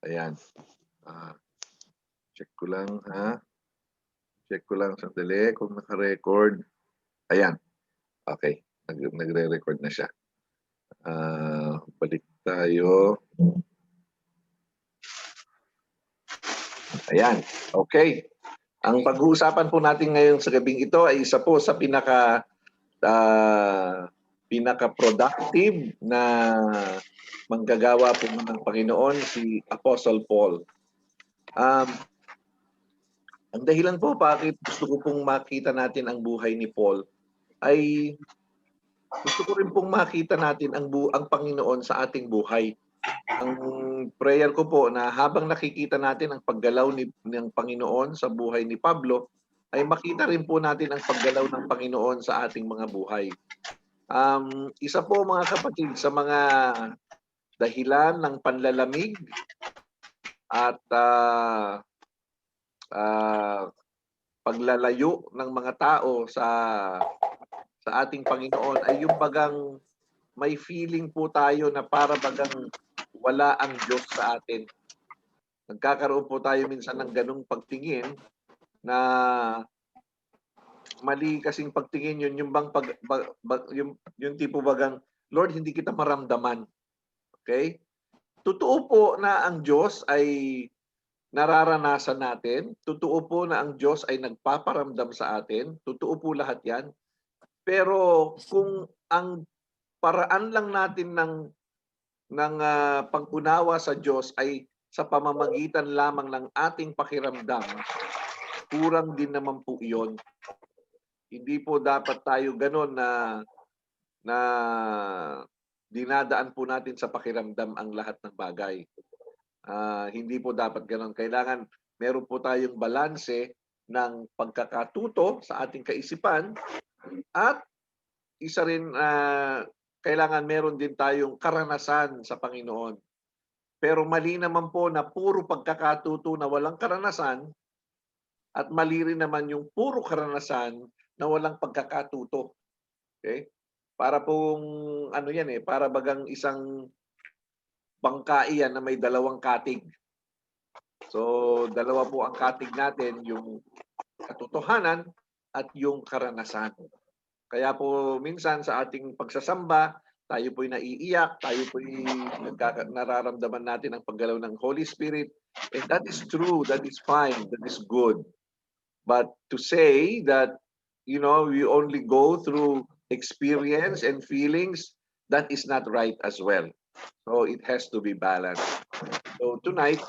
Ayan. Check ko lang, ha? Check ko lang sandali kung naka-record. Ayan, okay. Nagre-record na siya. Balik tayo. Ayan, okay. Ang pag-uusapan po natin ngayon sa gabing ito ay isa po sa pinaka-productive na manggagawa po ng Panginoon, si Apostle Paul. Ang dahilan po bakit gusto ko pong makita natin ang buhay ni Paul ay gusto ko rin pong makita natin ang Panginoon sa ating buhay. Ang prayer ko po na habang nakikita natin ang paggalaw ng Panginoon sa buhay ni Pablo, ay makita rin po natin ang paggalaw ng Panginoon sa ating mga buhay. Isa po mga kapatid sa mga dahilan ng panlalamig at paglalayo ng mga tao sa ating Panginoon ay yung bagang may feeling po tayo na para bagang wala ang Diyos sa atin. Nagkakaroon po tayo minsan ng ganung pagtingin na mali kasing pagtingin yun, yung bang yung tipo bagang, Lord, hindi kita maramdaman. Okay? Totoo po na ang Diyos ay nararanasan natin. Totoo po na ang Diyos ay nagpaparamdam sa atin. Totoo po lahat yan. Pero kung ang paraan lang natin ng pag-unawa sa Diyos ay sa pamamagitan lamang ng ating pakiramdam, kurang din naman po iyon. Hindi po dapat tayo gano'n na dinadaan po natin sa pakiramdam ang lahat ng bagay. Hindi po dapat gano'n. Kailangan meron po tayong balanse ng pagkakatuto sa ating kaisipan at isa rin kailangan meron din tayong karanasan sa Panginoon. Pero mali naman po na puro pagkakatuto na walang karanasan at mali rin naman yung puro karanasan na walang pagkakatuto. Okay? Para pong ano yan para bagang isang bangka iyan na may dalawang katig. So, dalawa po ang katig natin, yung katotohanan at yung karanasan. Kaya po minsan sa ating pagsasamba, tayo po'y naiiyak, tayo po'y nararamdaman natin ang paggalaw ng Holy Spirit. And that is true, that is fine, that is good. But to say that, we only go through experience and feelings, that is not right as well. So it has to be balanced. So tonight,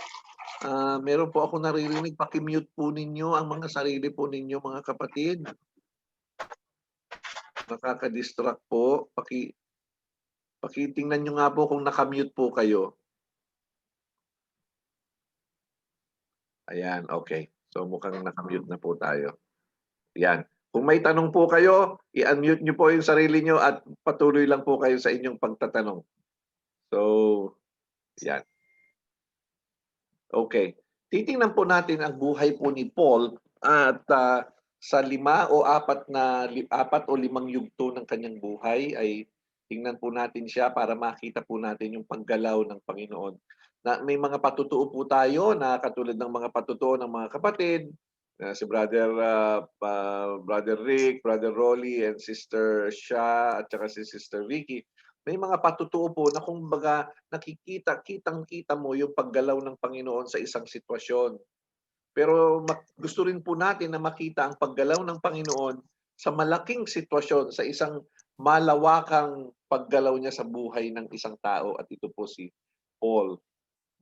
meron po ako naririnig, paki-mute po ninyo ang mga sarili po ninyo, mga kapatid. Nakaka-distract po. Pakitingnan nyo nga po kung naka-mute po kayo. Ayan, okay. So mukhang naka-mute na po tayo. Ayan. Kung may tanong po kayo, i-unmute nyo po yung sarili nyo at patuloy lang po kayo sa inyong pagtatanong. So, ayan. Okay. Titingnan po natin ang buhay po ni Paul at sa 5 o 4 o 5 yugto ng kanyang buhay ay tingnan po natin siya para makita po natin yung paggalaw ng Panginoon. Na may mga patutuo po tayo na katulad ng mga patutuo ng mga kapatid, si Brother Rick, Brother Rolly, and Sister Sha, at saka si Sister Vicky. May mga patutuo po na kumbaga kitang-kita mo yung paggalaw ng Panginoon sa isang sitwasyon. Pero gusto rin po natin na makita ang paggalaw ng Panginoon sa malaking sitwasyon, sa isang malawakang paggalaw niya sa buhay ng isang tao, at ito po si Paul.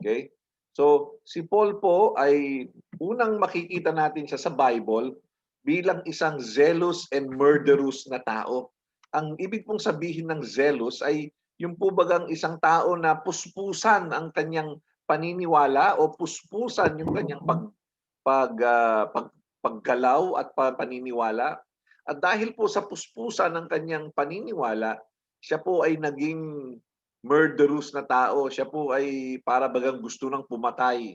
Okay? So, si Paul po ay unang makikita natin siya sa Bible bilang isang zealous and murderous na tao. Ang ibig pong sabihin ng zealous ay yung po bagang isang tao na puspusan ang kanyang paniniwala o puspusan yung kanyang paggalaw at paniniwala. At dahil po sa puspusan ng kanyang paniniwala, siya po ay naging murderous na tao. Siya po ay para bagang gusto nang pumatay.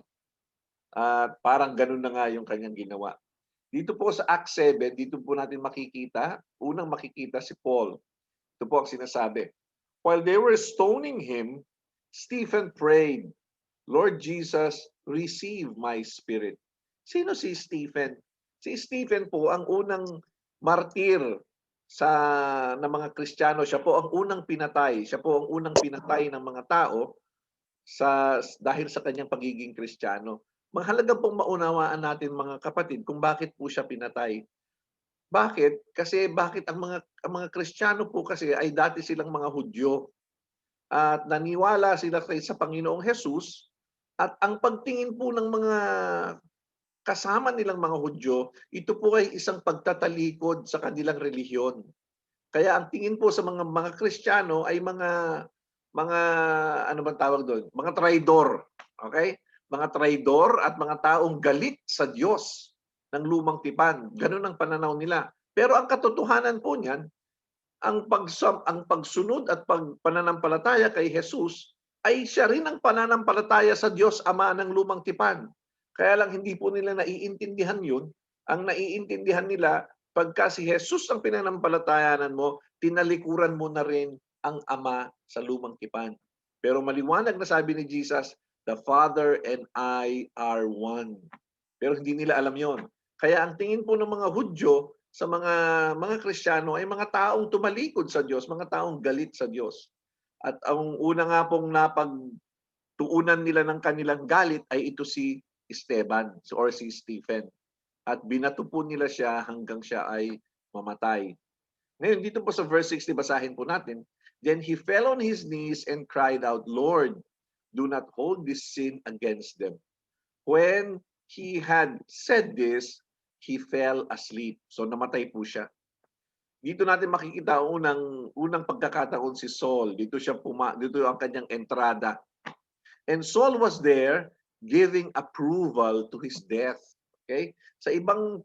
At parang ganun na nga yung kanyang ginawa. Dito po sa Acts 7, dito po natin unang makikita si Paul. Ito po ang sinasabi. While they were stoning him, Stephen prayed, Lord Jesus, receive my spirit. Sino si Stephen? Si Stephen po ang unang martir ng mga Kristiyano. Siya po ang unang pinatay. Siya po ang unang pinatay ng mga tao dahil sa kanyang pagiging Kristiyano. Mahalaga pong maunawaan natin mga kapatid kung bakit po siya pinatay. Bakit? Kasi bakit ang mga Kristiyano po kasi ay dati silang mga Hudyo at naniwala sila sa Panginoong Hesus at ang pagtingin po ng mga kasama nilang mga Hudyo, ito po ay isang pagtatalikod sa kanilang relihiyon. Kaya ang tingin po sa mga Kristiyano ay mga ano bang tawag doon? Mga traidor. Okay? Mga traidor at mga taong galit sa Diyos ng lumang tipan. Ganun ang pananaw nila. Pero ang katotohanan po niyan, ang pagsunod at pananampalataya kay Jesus ay siya rin ang pananampalataya sa Diyos Ama ng lumang tipan. Kaya lang hindi po nila naiintindihan yun. Ang naiintindihan nila, pagka si Jesus ang pinanampalatayanan mo, tinalikuran mo na rin ang Ama sa lumang tipan. Pero maliwanag na sabi ni Jesus, the Father and I are one. Pero hindi nila alam yon. Kaya ang tingin po ng mga Hudyo sa mga Kristiyano ay mga taong tumalikod sa Diyos, mga taong galit sa Diyos. At ang una nga pong napagtuunan nila ng kanilang galit ay ito si Esteban or si Stephen. At binato po nila siya hanggang siya ay mamatay. Ngayon, dito po sa verse 60, basahin po natin. Then he fell on his knees and cried out, Lord, do not hold this sin against them. When he had said this, he fell asleep. So namatay po siya. Dito natin makikita ang unang pagkakataon si Saul. Dito ang kanyang entrada. And Saul was there giving approval to his death. Okay? Sa ibang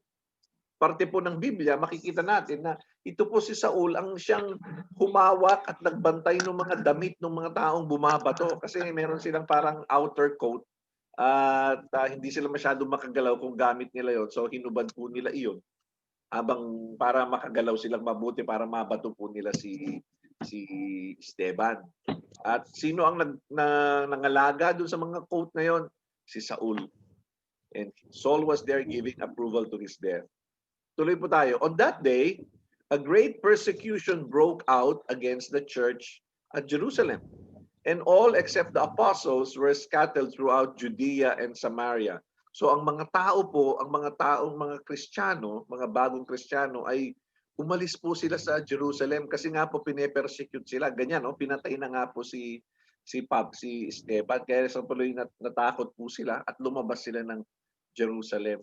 parte po ng Biblia, makikita natin na ito po si Saul ang siyang humawak at nagbantay ng mga damit ng mga taong bumabato. Kasi meron silang parang outer coat at hindi sila masyadong makagalaw kung gamit nila yon. So hinubad po nila iyon habang para makagalaw silang mabuti para mabato po nila si Esteban. At sino ang nangalaga doon sa mga coat na yon? Si Saul. And Saul was there giving approval to his death. Tuloy po tayo. On that day, a great persecution broke out against the church at Jerusalem. And all except the apostles were scattered throughout Judea and Samaria. So ang mga tao po, ang mga taong mga Kristiyano, mga bagong Kristiyano ay umalis po sila sa Jerusalem kasi nga po pine-persecute sila. Ganyan, no? Pinatay na nga po si Esteban. Kaya sa tuloy natakot po sila at lumabas sila ng Jerusalem.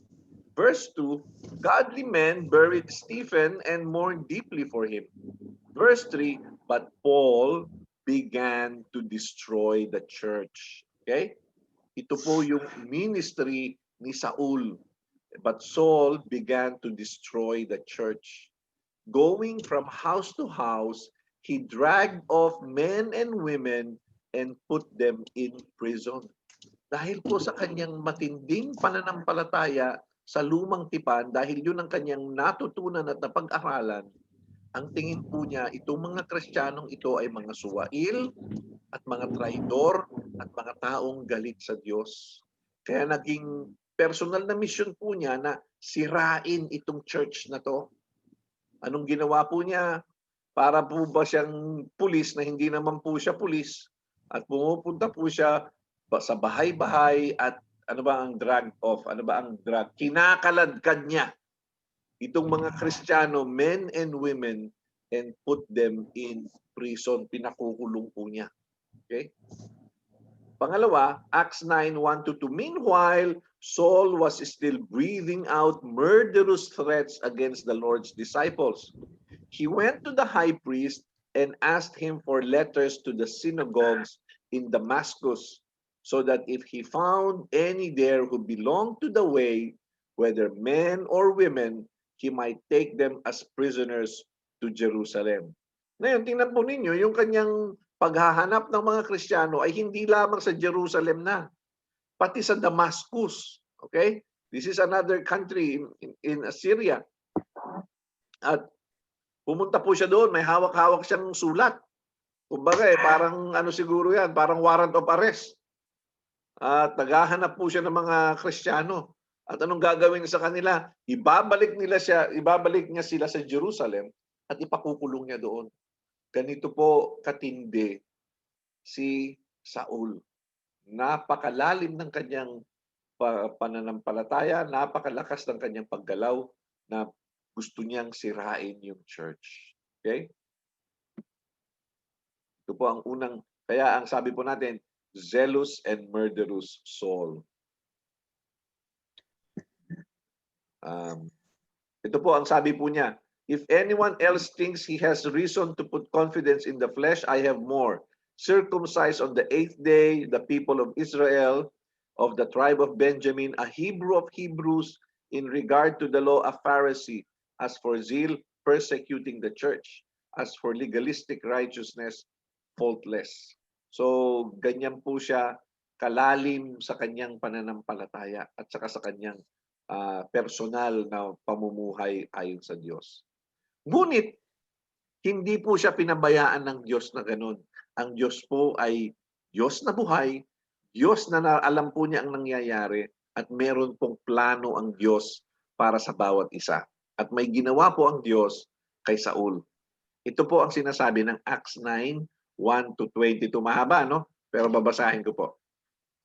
Verse 2, godly men buried Stephen and mourned deeply for him. Verse 3, but Paul began to destroy the church. Okay? Ito po yung ministry ni Saul. But Saul began to destroy the church. Going from house to house, he dragged off men and women and put them in prison. Dahil po sa kanyang matinding pananampalataya sa lumang tipan, dahil yun ang kanyang natutunan at napag-aralan, ang tingin po niya, itong mga Kristiyanong ito ay mga suwail at mga traidor at mga taong galit sa Diyos. Kaya naging personal na mission po niya na sirain itong church na to. Anong ginawa po niya? Para po ba siyang pulis na hindi naman po siya pulis at pumupunta po siya sa bahay-bahay at ano ba ang drag off? Ano ba ang drag? Kinakaladkad niya itong mga Kristiyano, men and women, and put them in prison. Pinakukulong po niya. Okay? Pangalawa, Acts 9:1-2. Meanwhile, Saul was still breathing out murderous threats against the Lord's disciples. He went to the high priest and asked him for letters to the synagogues in Damascus, so that if he found any there who belonged to the way, whether men or women, he might take them as prisoners to Jerusalem. Ngayon, tingnan po ninyo, yung kanyang paghahanap ng mga Kristiyano ay hindi lamang sa Jerusalem na, pati sa Damascus. Okay? This is another country in Syria. At pumunta po siya doon, may hawak-hawak siyang sulat. Kumbaga parang ano siguro yan, parang warrant of arrest. at naghahanap po siya ng mga Kristiyano. At anong gagawin sa kanila? Ibabalik niya sila sa Jerusalem at ipakukulong niya doon. Ganito po katindi si Saul. Napakalalim ng kanyang pananampalataya, napakalakas ng kanyang paggalaw na gusto niyang sirain yung church. Okay? Ito po ang unang, kaya ang sabi po natin, zealous and murderous Saul. Ito po ang sabi po niya, if anyone else thinks he has reason to put confidence in the flesh, I have more. Circumcised on the 8th day, the people of Israel, of the tribe of Benjamin, a Hebrew of Hebrews, in regard to the law, a Pharisee, as for zeal, persecuting the church, as for legalistic righteousness, faultless. So, ganyan po siya kalalim sa kanyang pananampalataya at saka sa kanyang personal na pamumuhay ayon sa Diyos. Ngunit, hindi po siya pinabayaan ng Diyos na ganun. Ang Diyos po ay Diyos na buhay, Diyos na alam po niya ang nangyayari, at meron pong plano ang Diyos para sa bawat isa. At may ginawa po ang Diyos kay Saul. Ito po ang sinasabi ng Acts 9, 1-22. Mahaba, no? Pero babasahin ko po.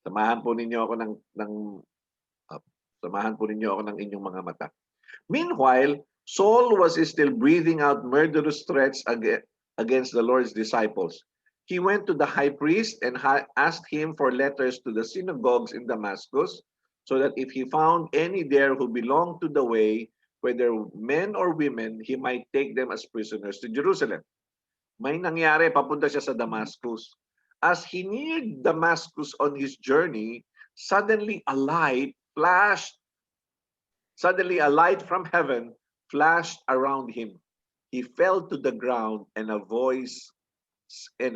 Samahan po ninyo ako ng inyong mga mata. Meanwhile, Saul was still breathing out murderous threats against the Lord's disciples. He went to the high priest and asked him for letters to the synagogues in Damascus, so that if he found any there who belonged to the way, whether men or women, he might take them as prisoners to Jerusalem. May nangyari, papunta siya sa Damascus. As he neared Damascus on his journey, suddenly a light from heaven flashed around him. He fell to the ground and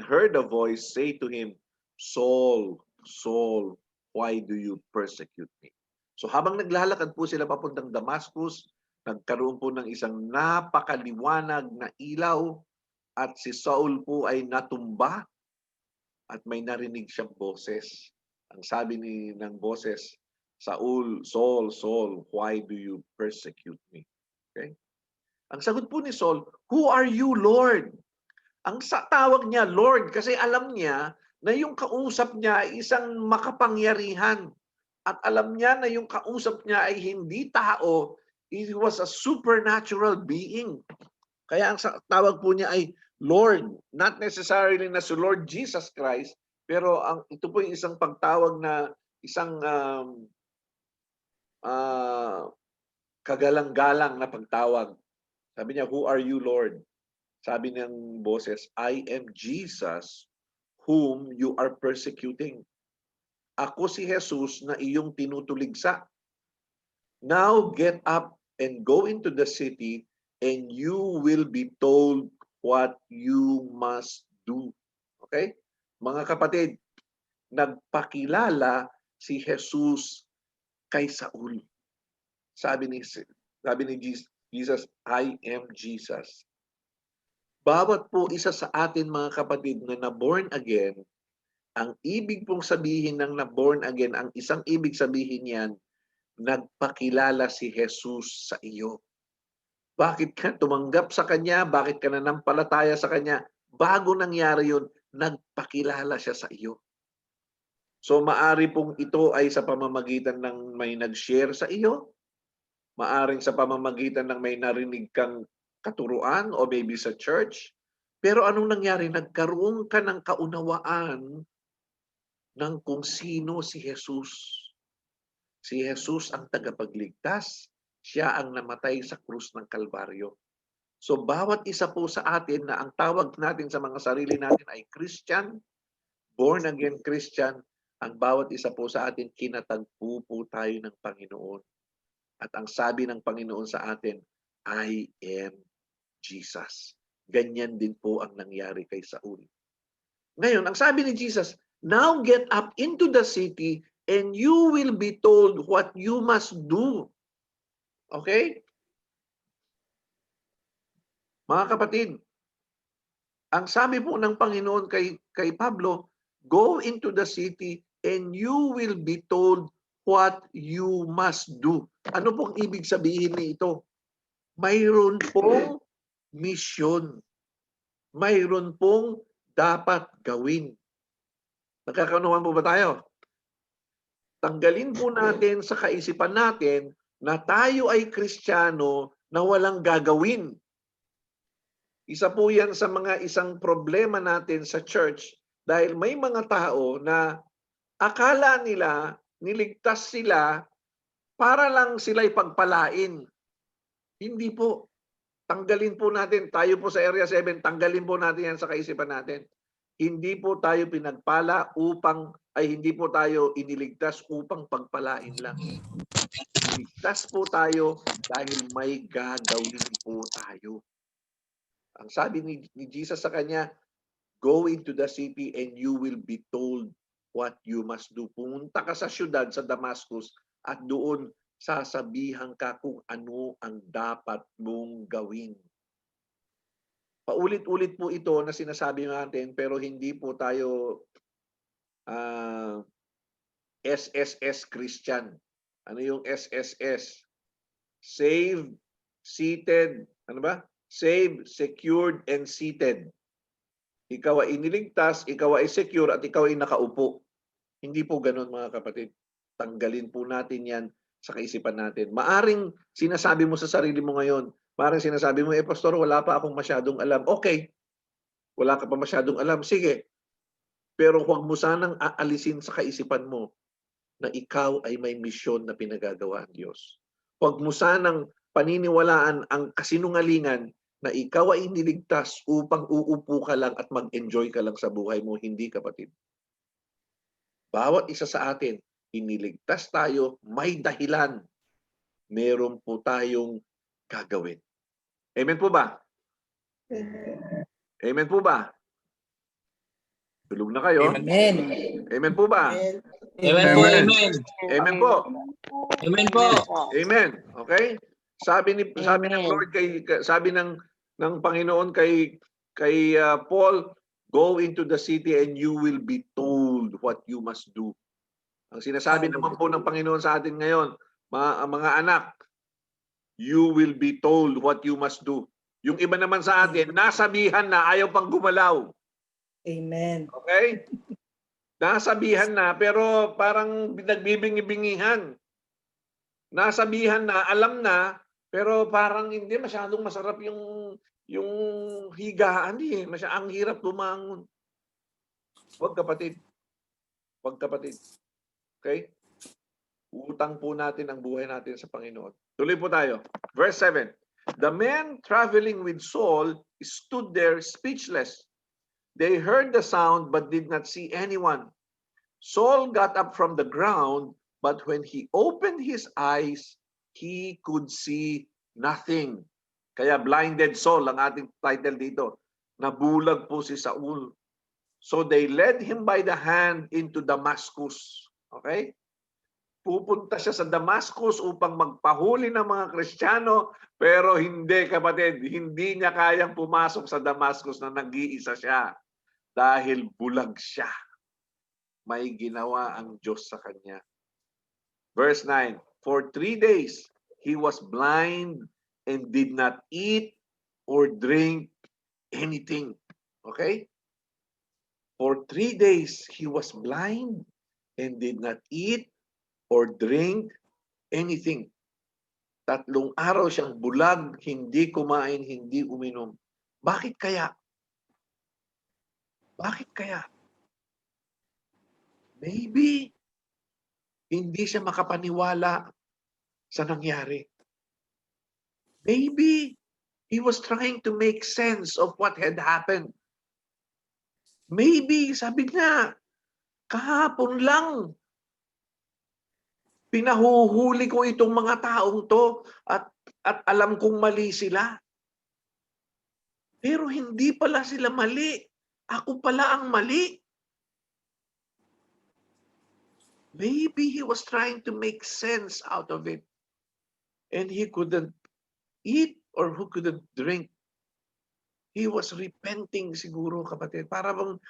heard a voice say to him, Saul, Saul, why do you persecute me? So habang naglalakad po sila papuntang Damascus, nagkaroon po ng isang napakaliwanag na ilaw at si Saul po ay natumba at may narinig siyang boses. Ang sabi ng boses, Saul, Saul, Saul, why do you persecute me? Okay? Ang sagot po ni Saul, who are you, Lord? Ang tawag niya, Lord, kasi alam niya na yung kausap niya ay isang makapangyarihan. At alam niya na yung kausap niya ay hindi tao, he was a supernatural being. Kaya ang tawag po niya ay Lord, not necessarily na si Lord Jesus Christ, pero ito po yung isang pagtawag na isang kagalang-galang na pagtawag. Sabi niya, who are you, Lord? Sabi ng boses, I am Jesus whom you are persecuting. Ako si Jesus na iyong tinutuligsa. Now get up and go into the city and you will be told what you must do. Okay? Mga kapatid, nagpakilala si Jesus kay Saul. Sabi ni Jesus, I am Jesus. Bawat po isa sa atin mga kapatid na na-born again, ang ibig pong sabihin ng na-born again, ang isang ibig sabihin niyan, nagpakilala si Jesus sa iyo. Bakit ka tumanggap sa Kanya? Bakit ka nanampalataya sa Kanya? Bago nangyari yun, nagpakilala siya sa iyo. So maari pong ito ay sa pamamagitan ng may nag-share sa iyo, maaring sa pamamagitan ng may narinig kang katuruan o maybe sa church. Pero anong nangyari? Nagkaroon ka ng kaunawaan ng kung sino si Jesus. Si Jesus ang tagapagligtas. Siya ang namatay sa krus ng Kalbaryo. So bawat isa po sa atin na ang tawag natin sa mga sarili natin ay Christian, born again Christian, ang bawat isa po sa atin kinatagpo po tayo ng Panginoon. At ang sabi ng Panginoon sa atin, I am Jesus. Ganyan din po ang nangyari kay Saul. Ngayon, ang sabi ni Jesus, now get up into the city and you will be told what you must do. Okay? Mga kapatid, ang sabi po ng Panginoon kay Pablo, go into the city and you will be told what you must do. Ano pong ibig sabihin nito? Mayroon pong misyon. Mayroon pong dapat gawin. Nagkakanuhan po ba tayo? Tanggalin po natin sa kaisipan natin na tayo ay Kristiyano na walang gagawin. Isa po yan sa mga isang problema natin sa church dahil may mga tao na akala nila niligtas sila para lang sila'y pagpalain. Hindi po. Tanggalin po natin. Tayo po sa Area 7, tanggalin po natin yan sa kaisipan natin. Hindi po tayo pinagpala upang, hindi po tayo iniligtas upang pagpalain lang. Iligtas po tayo dahil may gagawin po tayo. Ang sabi ni Jesus sa kanya, go into the city and you will be told what you must do. Pumunta ka sa syudad, sa Damascus, at doon sasabihan ka kung ano ang dapat mong gawin. Paulit-ulit po ito na sinasabi natin pero hindi po tayo SSS Christian. Ano yung SSS? Saved, seated, ano ba? Saved, secured, and seated. Ikaw ay iniligtas, ikaw ay secure, at ikaw ay nakaupo. Hindi po ganun mga kapatid. Tanggalin po natin yan sa kaisipan natin. Maaring sinasabi mo sa sarili mo ngayon, maaring sinasabi mo, pastor, wala pa akong masyadong alam. Okay, wala ka pa masyadong alam. Sige. Pero huwag mo sanang aalisin sa kaisipan mo na ikaw ay may misyon na pinagagawa ng Diyos. Huwag mo sanang paniniwalaan ang kasinungalingan na ikaw ay iniligtas upang uupo ka lang at mag-enjoy ka lang sa buhay mo. Hindi, kapatid. Bawat isa sa atin, iniligtas tayo, may dahilan. Meron po tayong gagawin. Amen po ba? Amen po ba? Tulog na kayo? Amen. Amen po ba? Amen po, amen. Amen po. Amen po. Amen. Okay? Sabi ng Lord sabi ng Panginoon kay Paul, go into the city and you will be told what you must do. Ang sinasabi naman po ng Panginoon sa atin ngayon, mga anak, you will be told what you must do. Yung iba naman sa atin, nasabihan na, ayaw pang gumalaw. Amen. Okay? Nasabihan na, pero parang nagbibingi-bingihan. Nasabihan na, alam na, pero parang hindi masyadong masarap yung higaan eh. Ang hirap bumangon. Huwag kapatid. Huwag kapatid. Okay? Utang po natin ang buhay natin sa Panginoon. Tuloy po tayo. Verse 7. The men traveling with Saul stood there speechless. They heard the sound but did not see anyone. Saul got up from the ground, but when he opened his eyes, he could see nothing. Kaya blinded Saul ang ating title dito. Nabulag po si Saul. So they led him by the hand into Damascus. Okay? Pupunta siya sa Damascus upang magpahuli ng mga Kristiyano, pero hindi, kapatid, hindi niya kayang pumasok sa Damascus na nag-iisa siya dahil bulag siya. May ginawa ang Diyos sa kanya. Verse 9, for 3 days he was blind and did not eat or drink anything. Okay? For 3 days he was blind and did not eat or drink anything. 3 araw siyang bulag, hindi kumain, hindi uminom. Bakit kaya? Bakit kaya? Maybe hindi siya makapaniwala sa nangyari. Maybe he was trying to make sense of what had happened. Maybe, sabi niya, kahapon lang, pinahuhuli ko itong mga taong to at alam kong mali sila. Pero hindi pala sila mali. Ako pala ang mali. Maybe he was trying to make sense out of it. And he couldn't eat or who couldn't drink. He was repenting siguro, kapatid. Parang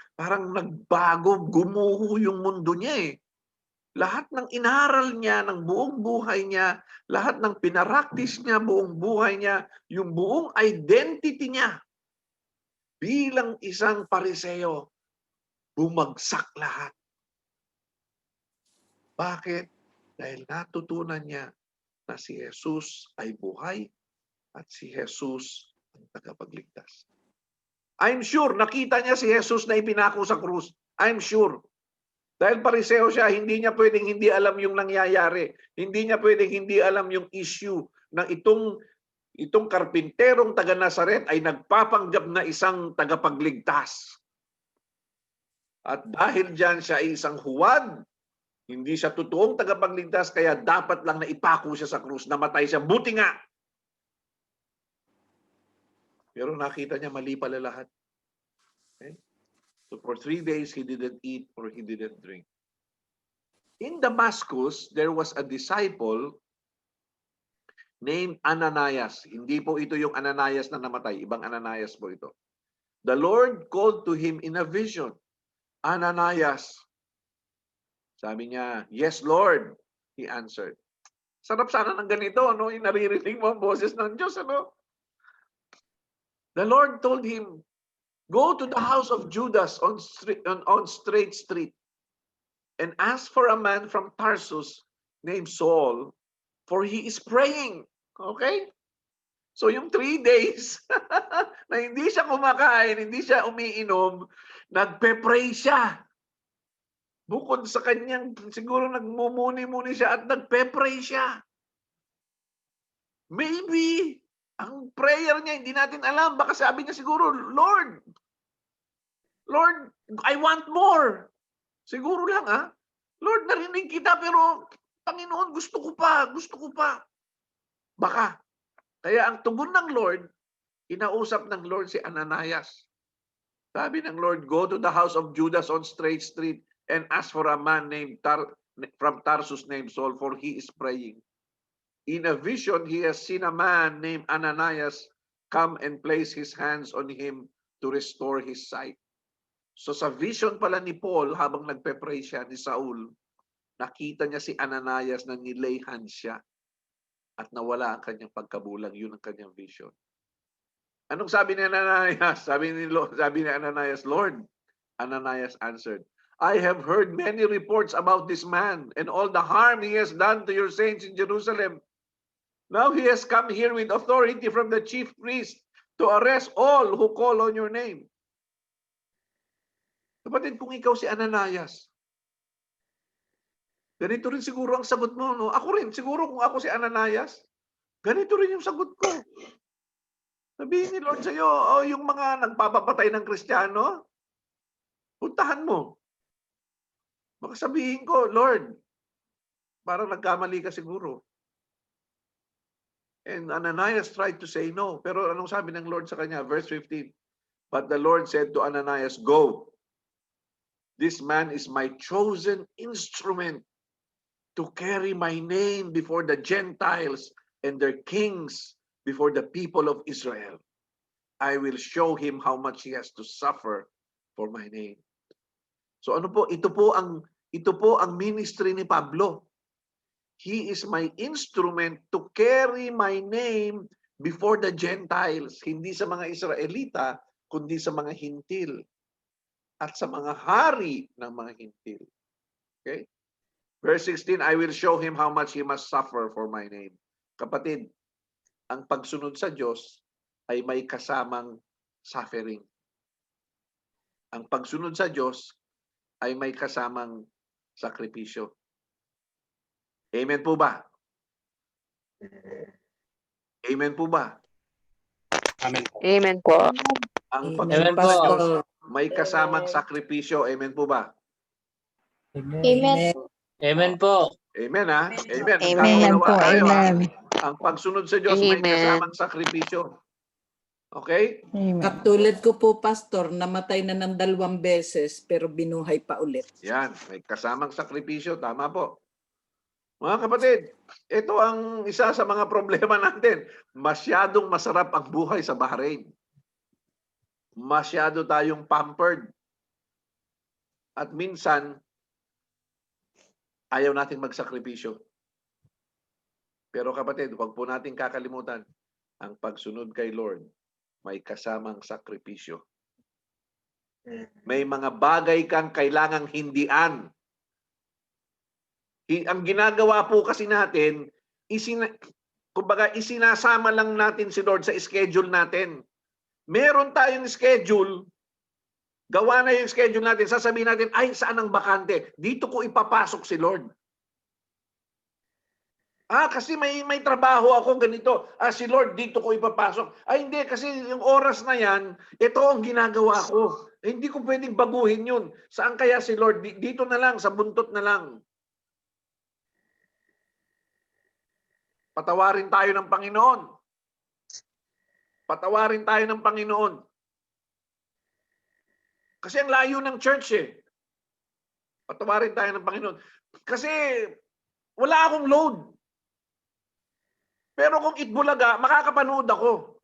nagbago, gumuho yung mundo niya eh. lahat ng inaral niya ng buong buhay niya, lahat ng pinaraktis niya buong buhay niya, yung buong identity niya bilang isang pariseo, bumagsak lahat. Bakit? Dahil natutunan niya na si Jesus ay buhay at si Jesus ang tagapagligtas. I'm sure nakita niya si Jesus na ipinako sa krus. I'm sure. Dahil pariseo siya, hindi niya pwedeng hindi alam yung nangyayari. Hindi niya pwedeng hindi alam yung issue ng itong karpinterong taga Nazaret ay nagpapanggap na isang tagapagligtas. At dahil diyan siya ay isang huwad, hindi siya totoong tagapagligtas, kaya dapat lang na ipako siya sa krus, namatay siya. Buti nga! Pero nakita niya mali pala lahat. Okay? So for 3 days, he didn't eat or he didn't drink. In Damascus, there was a disciple named Ananias. Hindi po ito yung Ananias na namatay. Ibang Ananias po ito. The Lord called to him in a vision, Ananias. Sabi niya, yes, Lord, he answered. Sarap sana ng ganito, ano? Yung naririnig mo ang boses ng Diyos, ano? The Lord told him, go to the house of Judas on Straight Street and ask for a man from Tarsus named Saul, for he is praying. Okay? So yung 3 days na hindi siya kumakain, hindi siya umiinom, nagpe-pray siya. Bukod sa kanyang, siguro nagmumuni-muni siya at nagpe-pray siya. Maybe, ang prayer niya, hindi natin alam. Baka sabi niya siguro, Lord, I want more. Siguro lang, Lord, narinig kita, pero Panginoon, gusto ko pa. Baka. Kaya ang tugon ng Lord, inausap ng Lord si Ananias. Sabi ng Lord, go to the house of Judas on Straight Street and ask for a man named from Tarsus named Saul, for he is praying. In a vision, he has seen a man named Ananias come and place his hands on him to restore his sight. So sa vision pala ni Paul, habang nagpe-pray siya ni Saul, nakita niya si Ananias na nilay hands siya at nawala ang kanyang pagkabulag. Yun ang kanyang vision. Anong sabi ni Ananias? Sabi ni Ananias, Lord, Ananias answered, I have heard many reports about this man and all the harm he has done to your saints in Jerusalem. Now he has come here with authority from the chief priest to arrest all who call on your name. Kapatid, kung ikaw si Ananias, ganito rin siguro ang sagot mo, no? Ako rin, siguro kung ako si Ananias, ganito rin yung sagot ko. Sabihin ni Lord sa'yo, yung mga nagpapapatay ng Kristiyano, puntahan mo. Baka sabihin ko, Lord, parang nagkamali ka siguro. And Ananias tried to say no. Pero anong sabi ng Lord sa kanya? Verse 15. But the Lord said to Ananias, go. This man is my chosen instrument to carry my name before the Gentiles and their kings before the people of Israel. I will show him how much he has to suffer for my name. So ano po, ito po ang ministry ni Pablo. He is my instrument to carry my name before the Gentiles. Hindi sa mga Israelita, kundi sa mga Hintil. At sa mga hari ng mga Hintil. Okay? Verse 16, I will show him how much he must suffer for my name. Kapatid, ang pagsunod sa Diyos ay may kasamang suffering. Ang pagsunod sa Diyos ay may kasamang sakripisyo. Amen po ba? Amen po ba? Amen. Amen po. Ang Amen pagsunod po. sa Diyos may kasamang sakripisyo. Amen po ba? Amen. Amen po. Amen ha? Amen. Amen Nagkakaunawa po, tayo, ha? amen. Ang pagsunod sa Diyos may Amen. kasamang sakripisyo. Okay? Amen. Katulad ko po, Pastor, namatay na ng 2 beses pero binuhay pa ulit. Yan. May kasamang sakripisyo. Tama po. Mga kapatid, ito ang isa sa mga problema natin. Masyadong masarap ang buhay sa Bahrain. Masyado tayong pampered. At minsan, Ayaw nating magsakripisyo. Pero kapatid, huwag po nating kakalimutan, ang pagsunod kay Lord, may kasamang sakripisyo. May mga bagay kang kailangang hindian. Ang ginagawa po kasi natin, kumbaga isinasama lang natin si Lord sa schedule natin. Meron tayong schedule, gawa na yung schedule natin, sasabihin natin, ay, saan ang bakante? Dito ko ipapasok si Lord. Kasi may trabaho ako ganito. Si Lord, dito ko ipapasok. Hindi, kasi yung oras na yan, ito ang ginagawa ko. Hindi ko pwedeng baguhin yun. Saan kaya si Lord? Dito na lang, sa buntot na lang. Patawarin tayo ng Panginoon. Patawarin tayo ng Panginoon. Kasi ang layo ng church eh. Patawarin tayo ng Panginoon. Kasi wala akong load. Pero kung Itbulaga, makakapanood ako.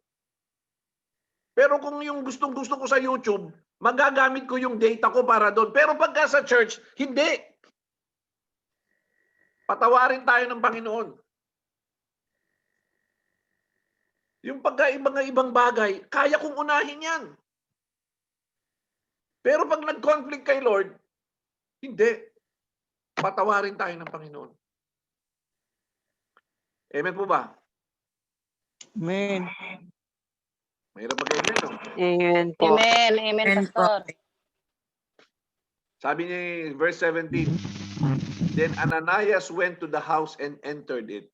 Pero kung yung gustong-gusto ko sa YouTube, magagamit ko yung data ko para doon. Pero pagka sa church, hindi. Patawarin tayo ng Panginoon. Yung pagkaibang bagay, kaya kong unahin yan. Pero pag nag-conflict kay Lord, hindi. Patawarin tayo ng Panginoon. Amen po ba? Amen. Mahirap mag-amen, no? Amen po. Amen. Amen, Pastor. Sabi niya, verse 17, Then Ananias went to the house and entered it.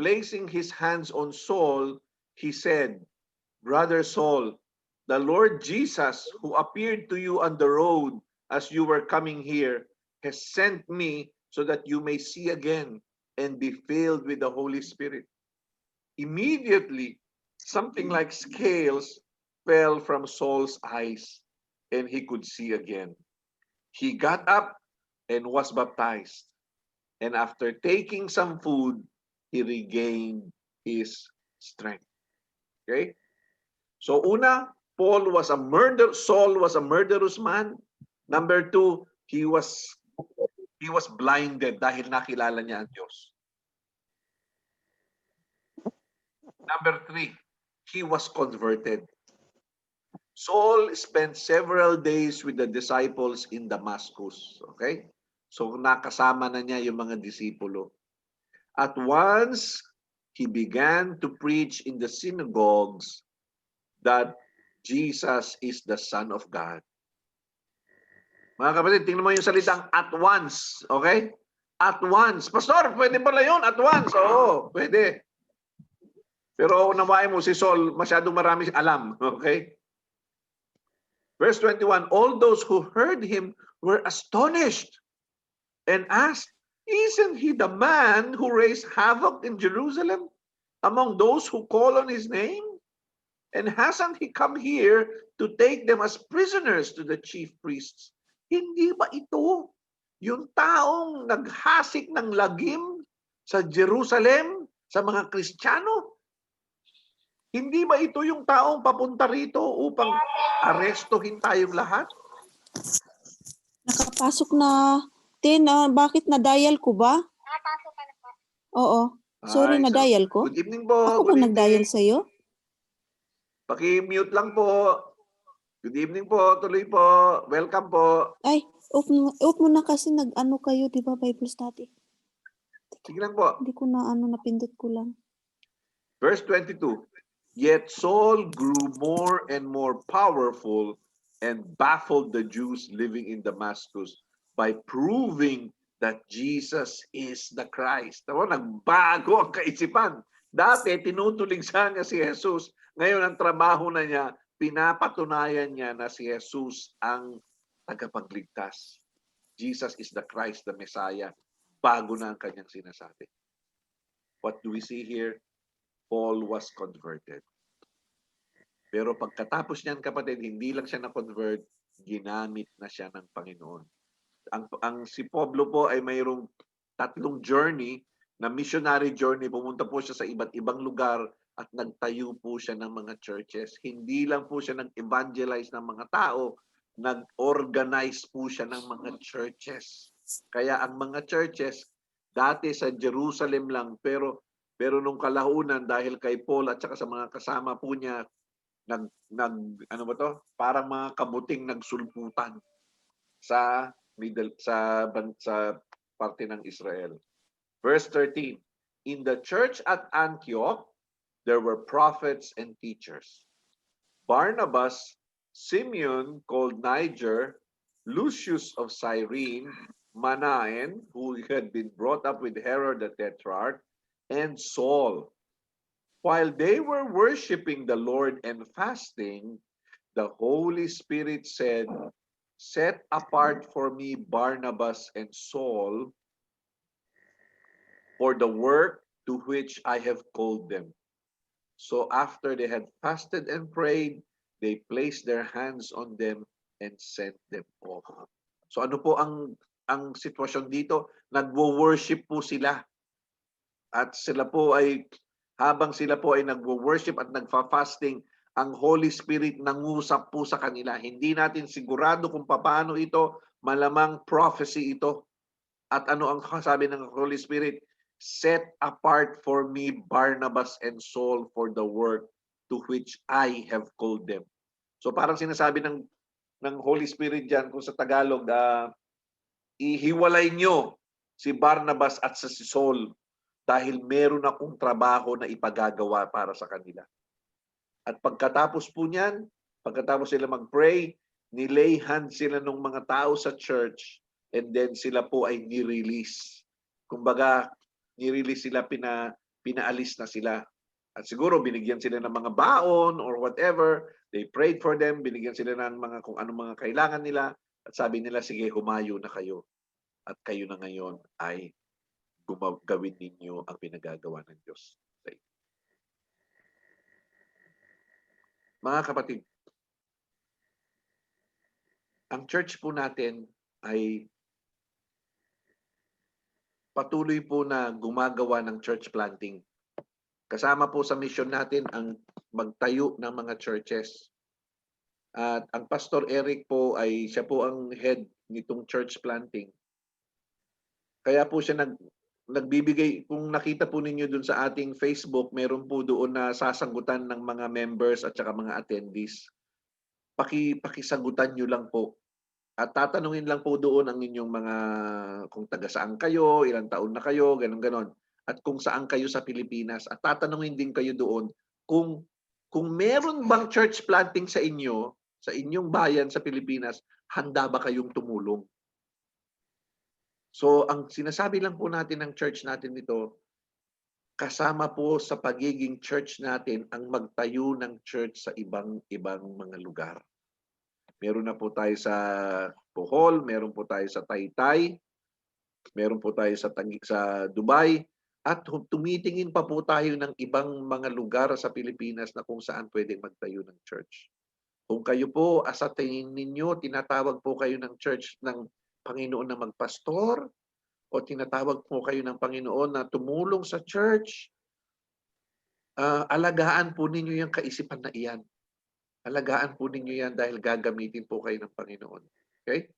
Placing his hands on Saul, he said, Brother Saul, the Lord Jesus, who appeared to you on the road as you were coming here, has sent me so that you may see again and be filled with the Holy Spirit. Immediately, something like scales fell from Saul's eyes, and he could see again. He got up and was baptized. And after taking some food, he regained his strength. Okay? So una, Saul was a murderous man. Number two, he was blinded dahil nakilala niya ang Diyos. Number three, he was converted. Saul spent several days with the disciples in Damascus. Okay? So nakasama na niya yung mga disipulo. At once, he began to preach in the synagogues that Jesus is the Son of God. Mga kapatid, tingnan mo yung salitang at once. Okay? At once. Pastor, pwede pala yun? At once. Oo, pwede. Pero unawain mo si Saul, masyadong marami alam. Okay? Verse 21, all those who heard him were astonished and asked, Isn't he the man who raised havoc in Jerusalem among those who call on his name? And hasn't he come here to take them as prisoners to the chief priests? Hindi ba ito yung taong naghasik ng lagim sa Jerusalem, sa mga Kristiyano? Hindi ba ito yung taong papunta rito upang arestuhin tayong lahat? Nakapasok na. Bakit na-dial ko ba? Nakapasok ka na po. Oo. Sorry, Ay, na-dial ko. Good evening po. Ako ba Good nag-dial evening. sa'yo? Paki-mute lang po. Good evening po. Tuloy po. Welcome po. Ay, off mo na kasi nag-ano kayo, di ba, Bible study? Sige lang po. Hindi ko na napindot ko lang. Verse 22. Yet Saul grew more and more powerful and baffled the Jews living in Damascus by proving that Jesus is the Christ. Nagbago ang kaisipan. Dati, tinutuligsa niya si Jesus. Ngayon, ang trabaho na niya, pinapatunayan niya na si Jesus ang tagapagligtas. Jesus is the Christ, the Messiah. Bago na ang kanyang sinasabi. What do we see here? Paul was converted. Pero pagkatapos niyan, kapatid, hindi lang siya na-convert, ginamit na siya ng Panginoon. Ang si Pablo po ay mayroong 3 journey na missionary journey. Pumunta po siya sa iba't ibang lugar at nagtayo po siya ng mga churches. Hindi lang po siya nag-evangelize ng mga tao, nag-organize po siya ng mga churches. Kaya ang mga churches dati sa Jerusalem lang, pero nung kalaunan dahil kay Paul at saka sa mga kasama po niya, ano ba to? Parang mga kabuting nagsulputan sa sa parte ng Israel. Verse 13. In the church at Antioch, there were prophets and teachers. Barnabas, Simeon called Niger, Lucius of Cyrene, Manaen, who had been brought up with Herod the Tetrarch, and Saul. While they were worshiping the Lord and fasting, the Holy Spirit said, "Set apart for me Barnabas and Saul for the work to which I have called them." So after they had fasted and prayed, they placed their hands on them and sent them off. So ano po ang sitwasyon dito? Nagwo-worship po sila. At sila po ay, habang sila po ay nagwo-worship at nagfa-fasting, ang Holy Spirit nangusap po sa kanila. Hindi natin sigurado kung paano ito, malamang prophecy ito. At ano ang sabi ng Holy Spirit? Set apart for me Barnabas and Saul for the work to which I have called them. So parang sinasabi ng Holy Spirit diyan, kung sa Tagalog, ihiwalay nyo si Barnabas at si Saul dahil meron akong trabaho na ipagagawa para sa kanila. At pagkatapos po niyan, pagkatapos sila mag-pray, nilay hand sila ng mga tao sa church, and then sila po ay ni-release. Kumbaga, ni-release sila, pinaalis na sila. At siguro binigyan sila ng mga baon or whatever. They prayed for them, binigyan sila ng mga kung anong mga kailangan nila. At sabi nila, sige, humayo na kayo. At kayo na ngayon ay gawin ninyo ang pinagagawa ng Diyos. Okay. Mga kapatid, ang church po natin ay patuloy po na gumagawa ng church planting. Kasama po sa mission natin ang magtayo ng mga churches. At ang Pastor Eric po ay siya po ang head nitong church planting. Kaya po siya nagbibigay, kung nakita po ninyo dun sa ating Facebook, meron po doon na sasagutan ng mga members at saka mga attendees. Pakisagutan nyo lang po. At tatanungin lang po doon ang inyong mga, kung taga saan kayo, ilang taon na kayo, ganon-ganon. At kung saan kayo sa Pilipinas. At tatanungin din kayo doon kung meron bang church planting sa inyo, sa inyong bayan sa Pilipinas, handa ba kayong tumulong? So, ang sinasabi lang po natin ng church natin dito, kasama po sa pagiging church natin ang magtayo ng church sa ibang mga lugar. Meron na po tayo sa Bohol, meron po tayo sa Taytay, meron po tayo sa Dubai, at tumitingin pa po tayo ng ibang mga lugar sa Pilipinas na kung saan pwedeng magtayo ng church. Kung kayo po, sa tingin ninyo, tinatawag po kayo ng church ng Panginoon na magpastor, o tinatawag po kayo ng Panginoon na tumulong sa church, alagaan po ninyo yung kaisipan na iyan. Alagaan po ninyo yan dahil gagamitin po kayo ng Panginoon. Okay?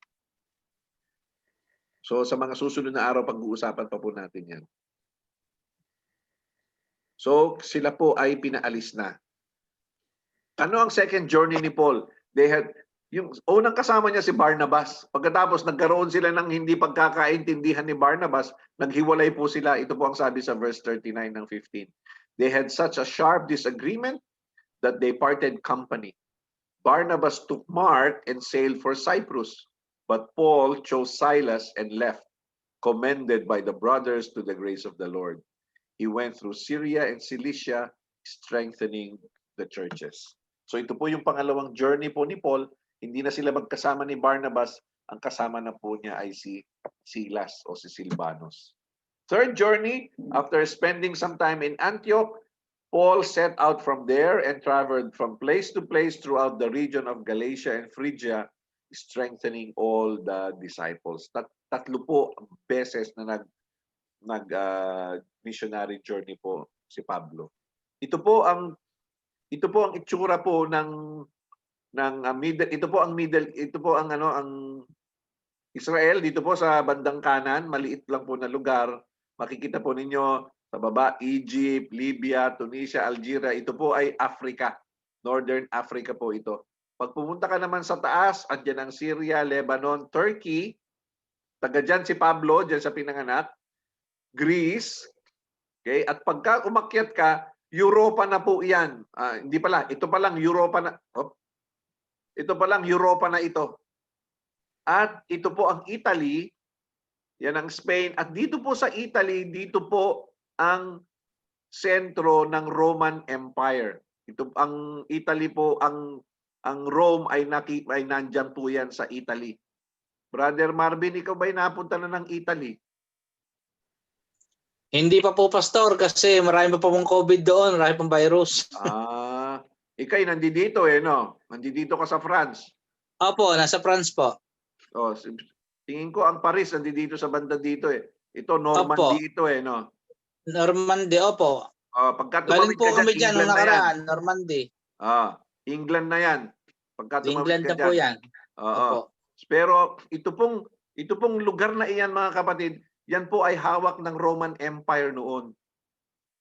So sa mga susunod na araw, pag-uusapan pa po natin yan. So sila po ay pinaalis na. Ano ang second journey ni Paul? Yung unang kasama niya si Barnabas. Pagkatapos nagkaroon sila ng hindi pagkakaintindihan ni Barnabas, naghiwalay po sila. Ito po ang sabi sa verse 39 ng 15. They had such a sharp disagreement that they parted company. Barnabas took Mark and sailed for Cyprus, but Paul chose Silas and left, commended by the brothers to the grace of the Lord. He went through Syria and Cilicia, strengthening the churches. So ito po yung pangalawang journey po ni Paul. Hindi na sila magkasama ni Barnabas. Ang kasama na po niya ay si Silas o si Silvanus. Third journey, after spending some time in Antioch, Paul set out from there and traveled from place to place throughout the region of Galatia and Phrygia, strengthening all the disciples. Tatlo po beses na missionary journey po si Pablo. Ito po ang itsura po ng middle, ito po ang Israel, dito po sa bandang kanan, maliit lang po na lugar. Makikita po ninyo sa baba, Egypt, Libya, Tunisia, Algeria. Ito po ay Africa. Northern Africa po ito. Pag pumunta ka naman sa taas, andyan ang Syria, Lebanon, Turkey. Taga dyan si Pablo, dyan sa pinanganak. Greece. Okay? At pagka umakyat ka, Europa na po yan. Hindi pala, ito pa lang Europa na. Ito pa lang Europa na ito. At ito po ang Italy, yan ang Spain. At dito po sa Italy, dito po ang sentro ng Roman Empire. Ito ang Italy po, ang Rome ay nandiyan po yan sa Italy. Brother Marvin, ikaw ba'y napunta na ng Italy? Hindi pa po, Pastor, kasi marami pa pong COVID doon, marami pong virus. Ikay nandito no? Nandito ka sa France. Opo, nasa France po. Oh, tingin ko ang Paris nandito sa banda dito Ito Normandy ito no. Normandy, opo. Pagka Galing tumawid po ka kami dyan, dyan nung England na yan. nakaraan, Normandy. England na yan. Pagka tumawid England ka na po dyan. yan. Opo. Pero ito pong lugar na iyan, mga kapatid, yan po ay hawak ng Roman Empire noon.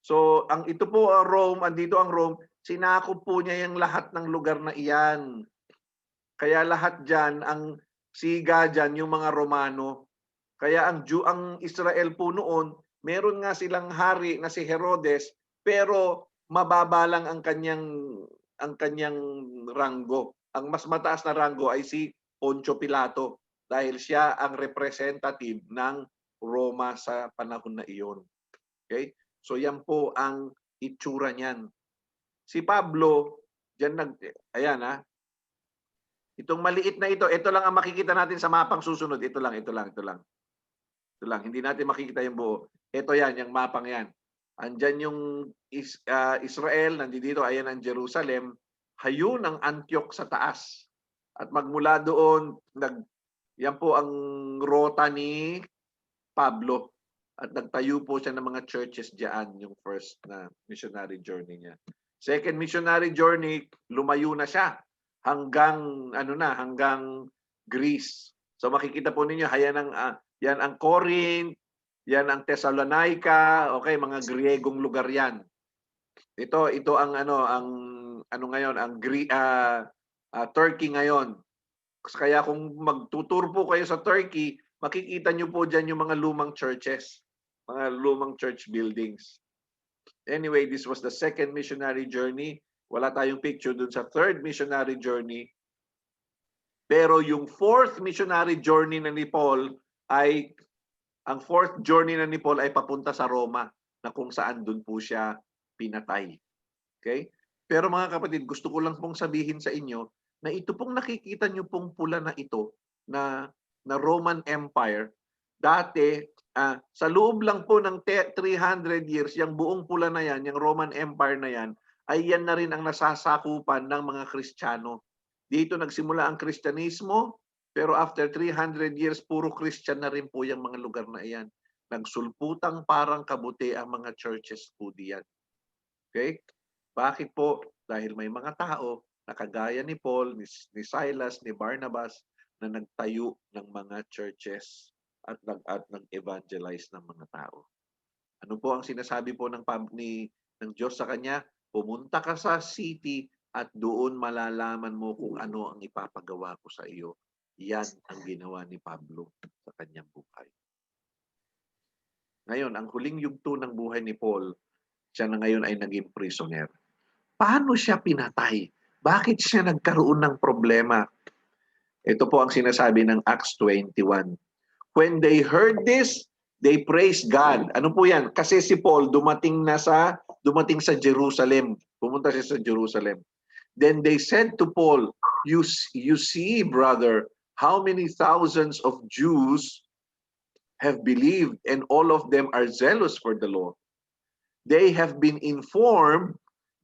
So, ito po Rome, andito ang Rome, sinakop po niya yung lahat ng lugar na iyan. Kaya lahat dyan, ang siga dyan, yung mga Romano. Kaya ang Israel po noon, meron nga silang hari na si Herodes, pero mababa lang ang kanyang ranggo. Ang mas mataas na ranggo ay si Poncio Pilato dahil siya ang representative ng Roma sa panahon na iyon. Okay? So yan po ang itsura niyan. Si Pablo, ayan itong maliit na ito lang ang makikita natin sa mapang susunod. Ito lang. Hindi natin makikita yung buo. Ito yan, yung mapang yan. Andyan yung Israel, nandito, ayan ang Jerusalem. Hayun ang Antioch sa taas. At magmula doon, yan po ang rota ni Pablo. At nagtayo po siya ng mga churches diyan, yung first na missionary journey niya. Second missionary journey, lumayo na siya hanggang Greece. So makikita po ninyo, yan ang Corinth, yan ang Thessalonica, okay, mga Griegong lugar yan. Ito ang ngayon, ang Turkey ngayon. Kaya kung magtutur po kayo sa Turkey, makikita nyo po dyan yung mga lumang churches, mga lumang church buildings. Anyway, this was the second missionary journey. Wala tayong picture dun sa third missionary journey. Pero yung fourth missionary journey na ni Paul ay, ang fourth journey na ni Paul ay papunta sa Roma, na kung saan dun po siya pinatay. Okay? Pero mga kapatid, gusto ko lang pong sabihin sa inyo na ito pong nakikita nyo pong pula na ito, na Roman Empire, dati, sa loob lang po ng 300 years, yung buong pula na yan, yung Roman Empire na yan, ay yan na rin ang nasasakupan ng mga Kristiyano. Dito nagsimula ang Kristyanismo, pero after 300 years, puro Christian na rin po yung mga lugar na iyan. Nagsulputang parang kabuti ang mga churches po diyan. Okay? Bakit po? Dahil may mga tao na kagaya ni Paul, ni Silas, ni Barnabas, na nagtayo ng mga churches at nag-evangelize ng mga tao. Ano po ang sinasabi po ng Diyos sa kanya? Pumunta ka sa city at doon malalaman mo kung ano ang ipapagawa ko sa iyo. Yan ang ginawa ni Pablo sa kanyang buhay. Ngayon, ang huling yugto ng buhay ni Paul, siya na ngayon ay naging prisoner. Paano siya pinatay? Bakit siya nagkaroon ng problema? Ito po ang sinasabi ng Acts 21. When they heard this, they praised God. Ano po yan? Kasi si Paul dumating sa Jerusalem. Pumunta siya sa Jerusalem. Then they said to Paul, you see, brother, how many thousands of Jews have believed, and all of them are zealous for the law. They have been informed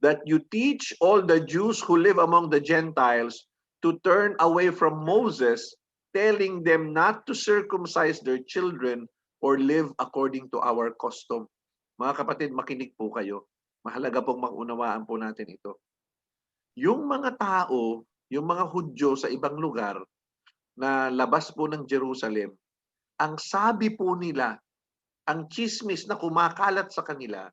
that you teach all the Jews who live among the Gentiles to turn away from Moses, telling them not to circumcise their children or live according to our custom. Mga kapatid, makinig po kayo. Mahalaga pong maunawaan po natin ito. Yung mga tao, yung mga Hudyo sa ibang lugar, na labas po ng Jerusalem, ang sabi po nila, ang chismis na kumakalat sa kanila,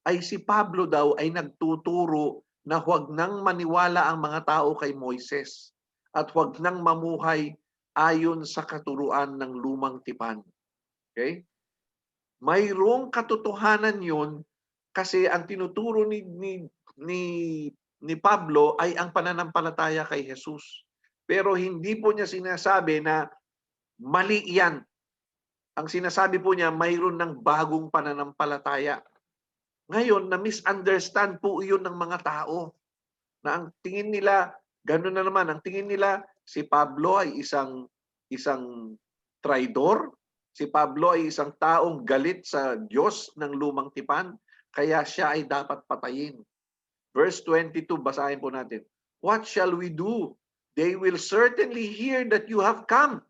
ay si Pablo daw ay nagtuturo na huwag nang maniwala ang mga tao kay Moises at huwag nang mamuhay ayon sa katuruan ng lumang tipan. Okay? Mayroong katotohanan yun kasi ang tinuturo ni Pablo ay ang pananampalataya kay Jesus. Pero hindi po niya sinasabi na mali yan. Ang sinasabi po niya, mayroon ng bagong pananampalataya. Ngayon, na-misunderstand po iyon ng mga tao. Na ang tingin nila, gano'n na naman, ang tingin nila, si Pablo ay isang traidor. Si Pablo ay isang taong galit sa Diyos ng lumang tipan. Kaya siya ay dapat patayin. Verse 22, basahin po natin. What shall we do? They will certainly hear that you have come.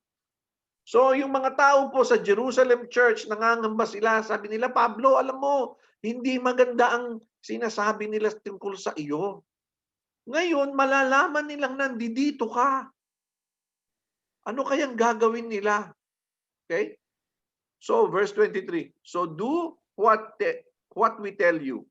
So yung mga tao po sa Jerusalem Church, nangangamba sila, sabi nila, Pablo, alam mo, hindi maganda ang sinasabi nila tungkol sa iyo. Ngayon, malalaman nilang nandito ka. Ano kayang gagawin nila? Okay? So, verse 23. So do what we tell you.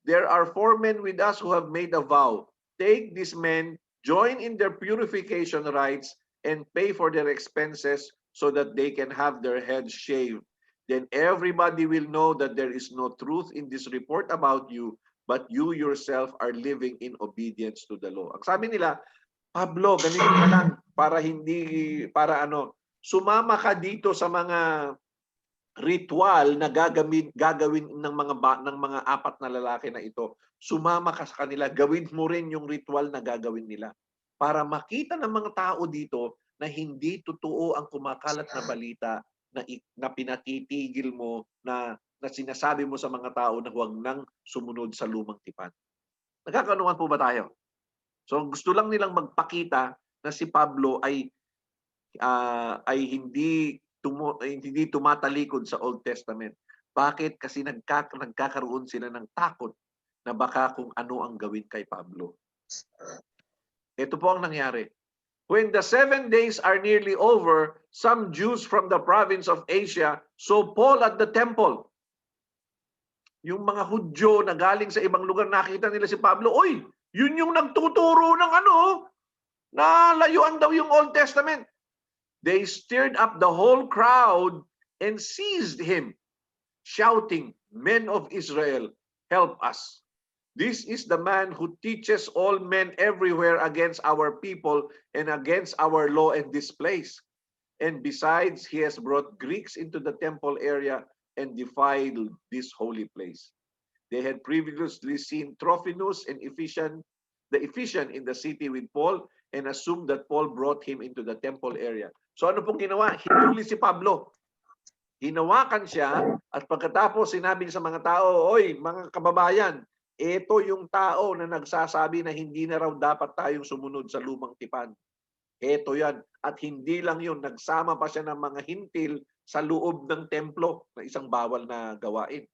There are 4 men with us who have made a vow. Take these men, join in their purification rites, and pay for their expenses so that they can have their heads shaved. Then everybody will know that there is no truth in this report about you, but you yourself are living in obedience to the law. Ang sabi nila, Pablo, ganito ka lang para sumama ka dito sa mga ritual na gagawin ng mga 4 na lalaki na ito. Sumama ka sa kanila, gawin mo rin yung ritual na gagawin nila para makita ng mga tao dito na hindi totoo ang kumakalat na balita na pinatitigil mo na sinasabi mo sa mga tao na huwag nang sumunod sa lumang tipan. Nagkakanuhan po ba tayo? So gusto lang nilang magpakita na si Pablo ay hindi tumatalikod sa Old Testament. Bakit? Kasi nagkakaroon sila ng takot na baka kung ano ang gawin kay Pablo. Ito po ang nangyari. When the 7 days are nearly over, some Jews from the province of Asia saw Paul at the temple. Yung mga Hudyo na galing sa ibang lugar, nakita nila si Pablo, oy, yun yung nagtuturo ng na layuan daw yung Old Testament. They stirred up the whole crowd and seized him, shouting, Men of Israel, help us. This is the man who teaches all men everywhere against our people and against our law in this place. And besides, he has brought Greeks into the temple area and defiled this holy place. They had previously seen Trophimus and the Ephesian in the city with Paul and assumed that Paul brought him into the temple area. So ano pong ginawa? Hinuli si Pablo. Hinawakan siya at pagkatapos sinabi sa mga tao, oy, mga kababayan, ito yung tao na nagsasabi na hindi na raw dapat tayong sumunod sa lumang tipan. Ito yan. At hindi lang yun, nagsama pa siya ng mga hintil sa loob ng templo na isang bawal na gawain.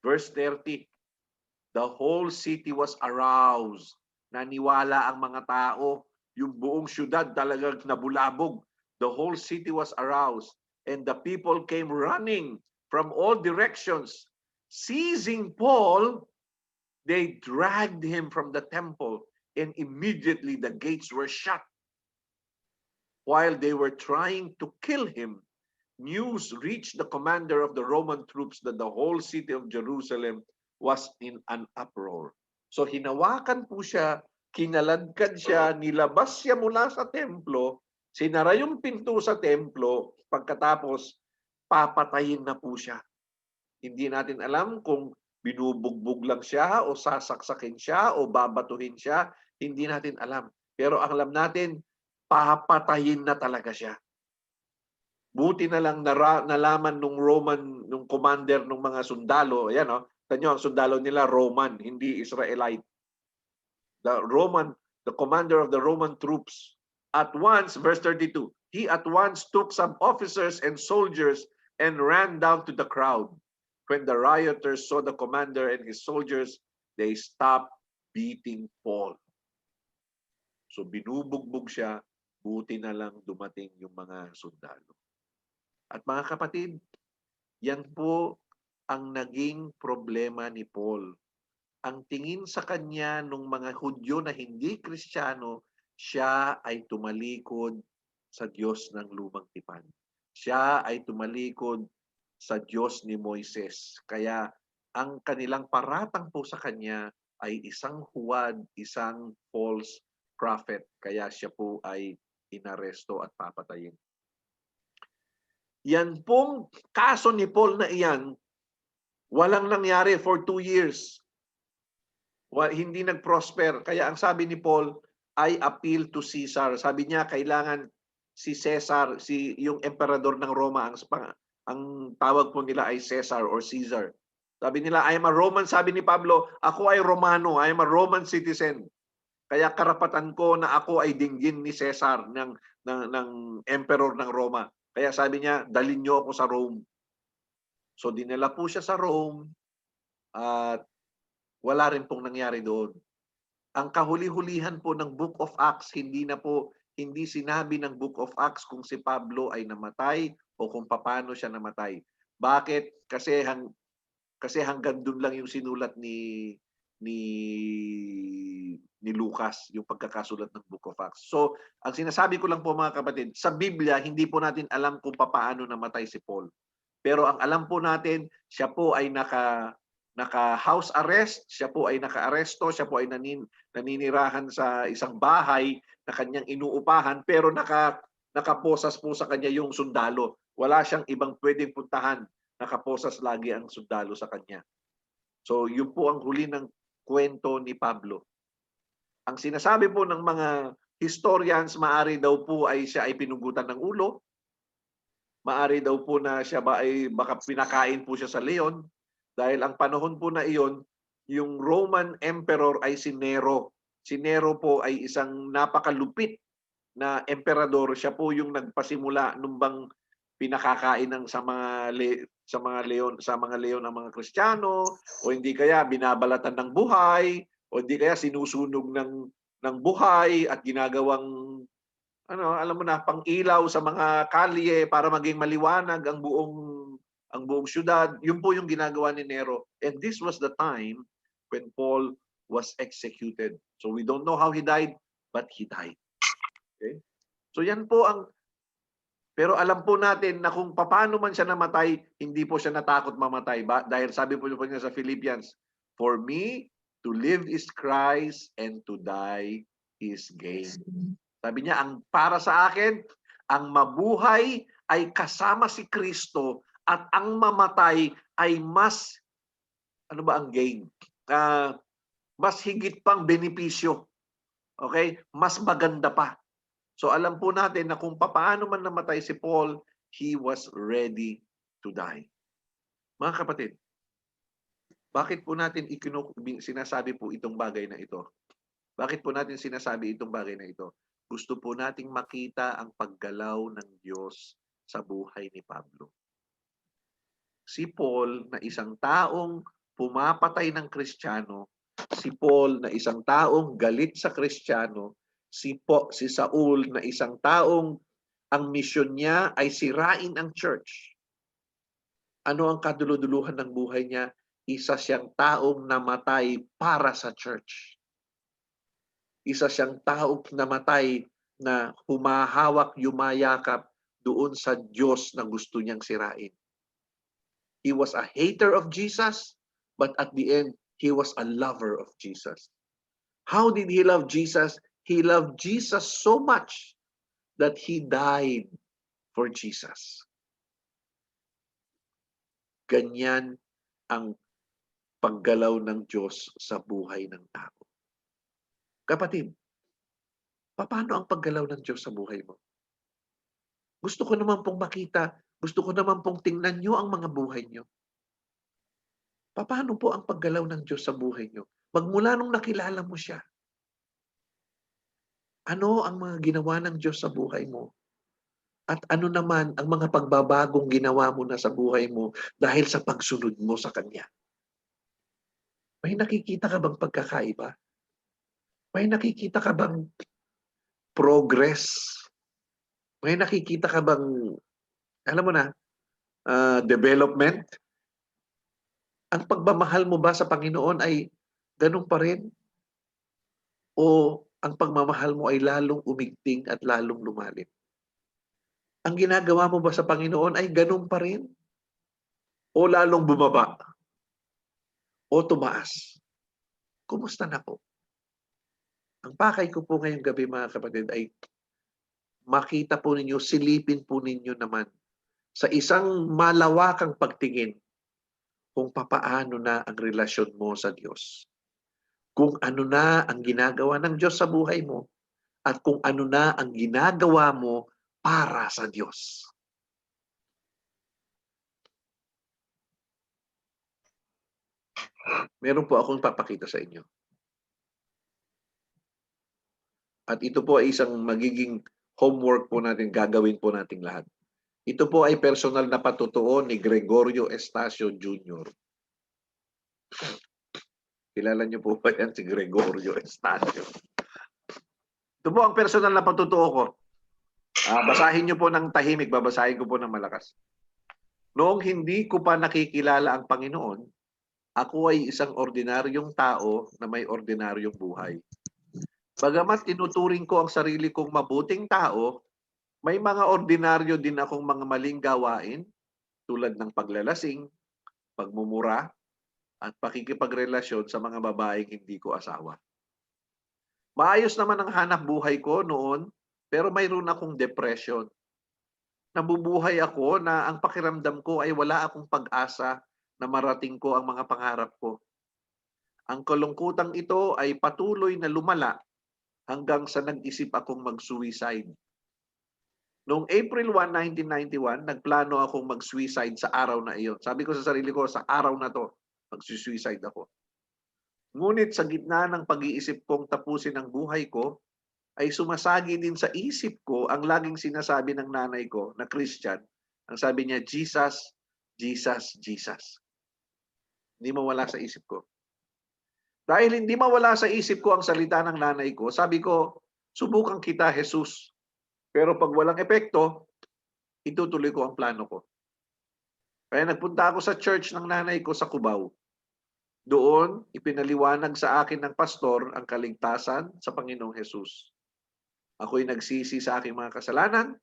Verse 30, the whole city was aroused. Naniwala ang mga tao. Yung buong syudad talagang nabulabog. The whole city was aroused. And the people came running from all directions. Seizing Paul, they dragged him from the temple, and immediately the gates were shut. While they were trying to kill him, news reached the commander of the Roman troops that the whole city of Jerusalem was in an uproar. So hinawakan po siya, kinaladkad siya, nilabas siya mula sa templo, sinara yung pinto sa templo, pagkatapos papatayin na po siya. Hindi natin alam kung binubugbog lang siya o sasaksakin siya o babatuhin siya. Hindi natin alam. Pero ang alam natin, papatayin na talaga siya. Buti na lang nalaman nung commander ng mga sundalo. Ayan, tanyo, ang sundalo nila Roman, hindi Israelite. The commander of the Roman troops, at once, verse 32, he at once took some officers and soldiers and ran down to the crowd. When the rioters saw the commander and his soldiers, they stopped beating Paul. So binubugbog siya, buti na lang dumating yung mga sundalo. At mga kapatid, yan po ang naging problema ni Paul. Ang tingin sa kanya nung mga Hudyo na hindi Kristiyano, siya ay tumalikod sa Diyos ng lumang tipan. Siya ay tumalikod sa Diyos ni Moises. Kaya ang kanilang paratang po sa kanya ay isang huwad, isang false prophet. Kaya siya po ay inaresto at papatayin. Yan pong kaso ni Paul na iyan, walang nangyari for 2 years. Hindi nag-prosper. Kaya ang sabi ni Paul, I appeal to Caesar. Sabi niya, kailangan si Caesar, yung emperador ng Roma, ang tawag po nila ay Caesar or Caesar. Sabi nila, I am a Roman. Sabi ni Pablo, ako ay Romano. I am a Roman citizen. Kaya karapatan ko na ako ay dinggin ni Caesar ng emperor ng Roma. Kaya sabi niya, dalhin niyo ako sa Rome. So dinala po siya sa Rome at wala rin pong nangyari doon. Ang kahuli-hulihan po ng Book of Acts, hindi sinabi ng Book of Acts kung si Pablo ay namatay o kung paano siya namatay. Bakit? Kasi hanggang doon lang yung sinulat ni Lucas, yung pagkakasulat ng Book of Acts. So, ang sinasabi ko lang po mga kapatid, sa Biblia, hindi po natin alam kung paano namatay si Paul. Pero ang alam po natin, siya po ay naka-house arrest, siya po ay naka-aresto, siya po ay naninirahan sa isang bahay na kanyang inuupahan, pero nakaposas po sa kanya yung sundalo. Wala siyang ibang pwedeng puntahan. Nakaposas lagi ang sundalo sa kanya. So, yun po ang huli ng kwento ni Pablo. Ang sinasabi po ng mga historians, maari daw po ay siya ay pinugutan ng ulo. Maari daw po na siya baka pinakain po siya sa leon. Dahil ang panahon po na iyon, yung Roman Emperor ay si Nero. Si Nero po ay isang napakalupit na emperador. Siya po yung nagpasimula nung bang pinakakain sa mga leon ang mga Kristiyano, o hindi kaya binabalatan ng buhay, o hindi kaya sinusunog ng buhay at ginagawang alam mo na, pang-ilaw sa mga kalye para maging maliwanag ang buong syudad. Yun po yung ginagawa ni Nero. And this was the time when Paul was executed. So we don't know how he died, but he died. Okay? So yan po pero alam po natin na kung paano man siya namatay, hindi po siya natakot mamatay. Dahil sabi po niya sa Philippians, for me, to live is Christ and to die is gain. Sabi niya, para sa akin, ang mabuhay ay kasama si Kristo at ang mamatay ay mas, ang gain? Mas higit pang benepisyo. Okay? Mas maganda pa. So alam po natin na kung paano man namatay si Paul, he was ready to die. Mga kapatid, bakit po natin sinasabi po itong bagay na ito? Bakit po natin sinasabi itong bagay na ito? Gusto po nating makita ang paggalaw ng Diyos sa buhay ni Pablo. Si Paul na isang taong pumapatay ng Kristiyano, si Paul na isang taong galit sa Kristiyano, si Saul na isang taong ang misyon niya ay sirain ang church. Ano ang kaduluduluhan ng buhay niya? Isa siyang taong namatay para sa church. Isa siyang taong namatay na humahawak, yumayakap doon sa Diyos na gusto niyang sirain. He was a hater of Jesus, but at the end, he was a lover of Jesus. How did he love Jesus? He loved Jesus so much that he died for Jesus. Ganyan ang paggalaw ng Diyos sa buhay ng tao. Kapatid, paano ang paggalaw ng Diyos sa buhay mo? Gusto ko naman pong makita, gusto ko naman pong tingnan nyo ang mga buhay nyo. Paano po ang paggalaw ng Diyos sa buhay nyo? Magmula nung nakilala mo siya. Ano ang mga ginawa ng Diyos sa buhay mo? At ano naman ang mga pagbabagong ginawa mo na sa buhay mo dahil sa pagsunod mo sa Kanya? May nakikita ka bang pagkakaiba? May nakikita ka bang progress May nakikita ka bang, alam mo na, development? Ang pagmamahal mo ba sa Panginoon ay ganun pa rin? O ang pagmamahal mo ay lalong umigting at lalong lumalim? Ang ginagawa mo ba sa Panginoon ay ganun pa rin? O lalong bumaba? O tumaas? Kumusta na po? Ang pakay ko po ngayong gabi mga kapatid ay makita po ninyo, silipin po ninyo naman sa isang malawakang pagtingin kung papaano na ang relasyon mo sa Diyos. Kung ano na ang ginagawa ng Diyos sa buhay mo at kung ano na ang ginagawa mo para sa Diyos. Meron po akong papakita sa inyo. At ito po ay isang magiging homework po natin, gagawin po nating lahat. Ito po ay personal na patutuo ni Gregorio Estacio Jr. Kilala niyo po ba yan si Gregorio Estacio? Ito po ang personal na patutuo ko. Basahin niyo po ng tahimik, babasahin ko po ng malakas. Noong hindi ko pa nakikilala ang Panginoon, ako ay isang ordinaryong tao na may ordinaryong buhay. Bagamat tinuturing ko ang sarili kong mabuting tao, may mga ordinaryo din akong mga maling gawain tulad ng paglalasing, pagmumura, at pakikipagrelasyon sa mga babaeng hindi ko asawa. Maayos naman ang hanap buhay ko noon, pero mayroon akong depression. Nabubuhay ako na ang pakiramdam ko ay wala akong pag-asa na marating ko ang mga pangarap ko. Ang kalungkutang ito ay patuloy na lumala hanggang sa nag-isip akong mag-suicide. Noong April 1, 1991, nagplano akong mag-suicide sa araw na iyon. Sabi ko sa sarili ko, sa araw na to, mag-suicide ako. Ngunit sa gitna ng pag-iisip kong tapusin ang buhay ko, ay sumasagi din sa isip ko ang laging sinasabi ng nanay ko na Christian. Ang sabi niya, Jesus, Jesus, Jesus. Hindi mawala sa isip ko. Dahil hindi mawala sa isip ko ang salita ng nanay ko, sabi ko, subukan kita, Jesus. Pero pag walang epekto, itutuloy ko ang plano ko. Kaya nagpunta ako sa church ng nanay ko sa Cubao. Doon, ipinaliwanag sa akin ng pastor ang kaligtasan sa Panginoong Jesus. Ako'y nagsisi sa aking mga kasalanan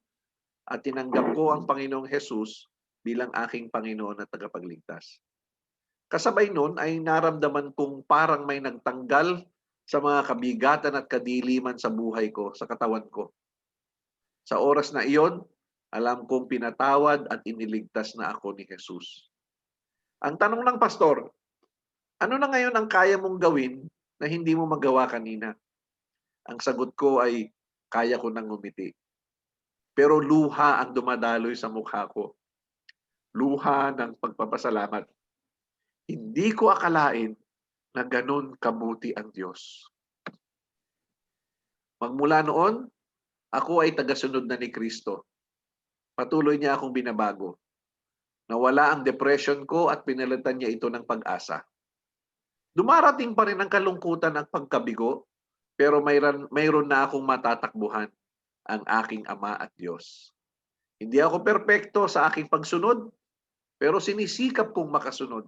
at tinanggap ko ang Panginoong Jesus bilang aking Panginoon at tagapagligtas. Kasabay nun ay naramdaman kong parang may nagtanggal sa mga kabigatan at kadiliman sa buhay ko, sa katawan ko. Sa oras na iyon, alam kong pinatawad at iniligtas na ako ni Jesus. Ang tanong ng pastor, ano na ngayon ang kaya mong gawin na hindi mo magawa kanina? Ang sagot ko ay, kaya ko nang ngumiti. Pero luha ang dumadaloy sa mukha ko. Luha ng pagpapasalamat. Hindi ko akalain na ganun kabuti ang Diyos. Magmula noon, ako ay tagasunod na ni Kristo. Patuloy niya akong binabago. Nawala ang depression ko at pinalitan niya ito ng pag-asa. Dumarating pa rin ang kalungkutan at pagkabigo, pero mayroon na akong matatakbuhan, ang aking Ama at Diyos. Hindi ako perpekto sa aking pagsunod, pero sinisikap kong makasunod.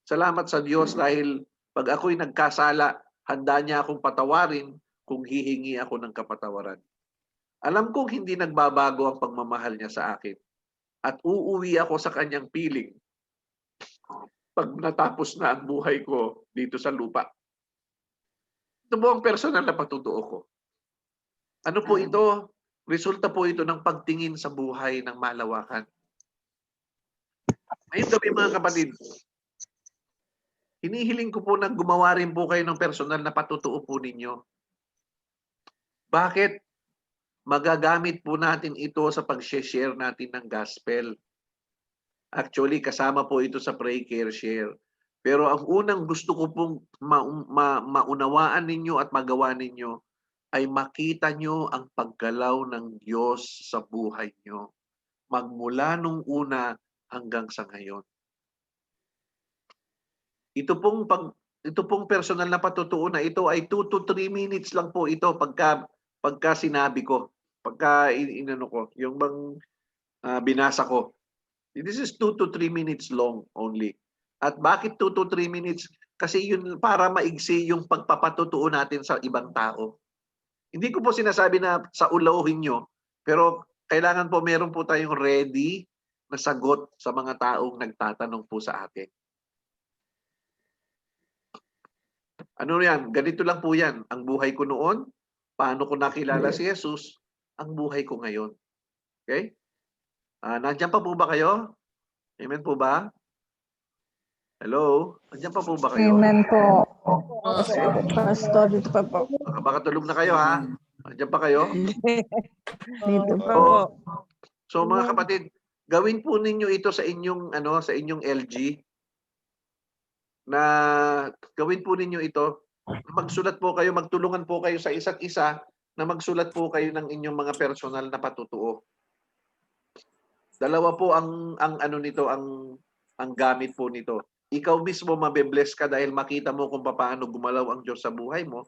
Salamat sa Diyos dahil pag ako'y nagkasala, handa niya akong patawarin kung hihingi ako ng kapatawaran. Alam kong hindi nagbabago ang pagmamahal niya sa akin at uuwi ako sa kanyang piling pag natapos na ang buhay ko dito sa lupa. Ito po ang personal na patutuo ko. Ano po ito? Resulta po ito ng pagtingin sa buhay ng malawakan. Ngayong gabi mga kapatid, hinihiling ko po na gumawa rin po kayo ng personal na patutuo po ninyo. Bakit? Magagamit po natin ito sa pag-share natin ng gospel. Actually, kasama po ito sa Pray, Care, Share. Pero ang unang gusto ko pong maunawaan ninyo at magawa ninyo ay makita nyo ang paggalaw ng Diyos sa buhay nyo. Magmula nung una hanggang sa ngayon. Ito pong personal na patutuo na ito ay 2 to 3 minutes lang po ito pagka sinabi ko. Pagka inano ko, yung bang binasa ko. This is 2 to 3 minutes long only. At bakit 2 to 3 minutes? Kasi yun para maigsi yung pagpapatutuo natin sa ibang tao. Hindi ko po sinasabi na sa ulahin nyo, pero kailangan po meron po tayong ready na sagot sa mga taong nagtatanong po sa atin. Ano yan? Ganito lang po yan. Ang buhay ko noon, paano ko nakilala si Jesus, ang buhay ko ngayon. Okay? Nandiyan pa po ba kayo? Amen po ba? Hello? Nandiyan pa po ba kayo? Amen po. Okay. Pastor, dito pa po. Baka tulog na kayo ha? Nandiyan pa kayo? Dito pa po. So mga kapatid, gawin po ninyo ito sa inyong sa inyong LG na gawin po ninyo ito. Magsulat po kayo, magtulungan po kayo sa isa't isa na magsulat po kayo ng inyong mga personal na patutuo. Dalawa po ang gamit po nito. Ikaw mismo mabe-bless ka dahil makita mo kung paano gumalaw ang Diyos sa buhay mo.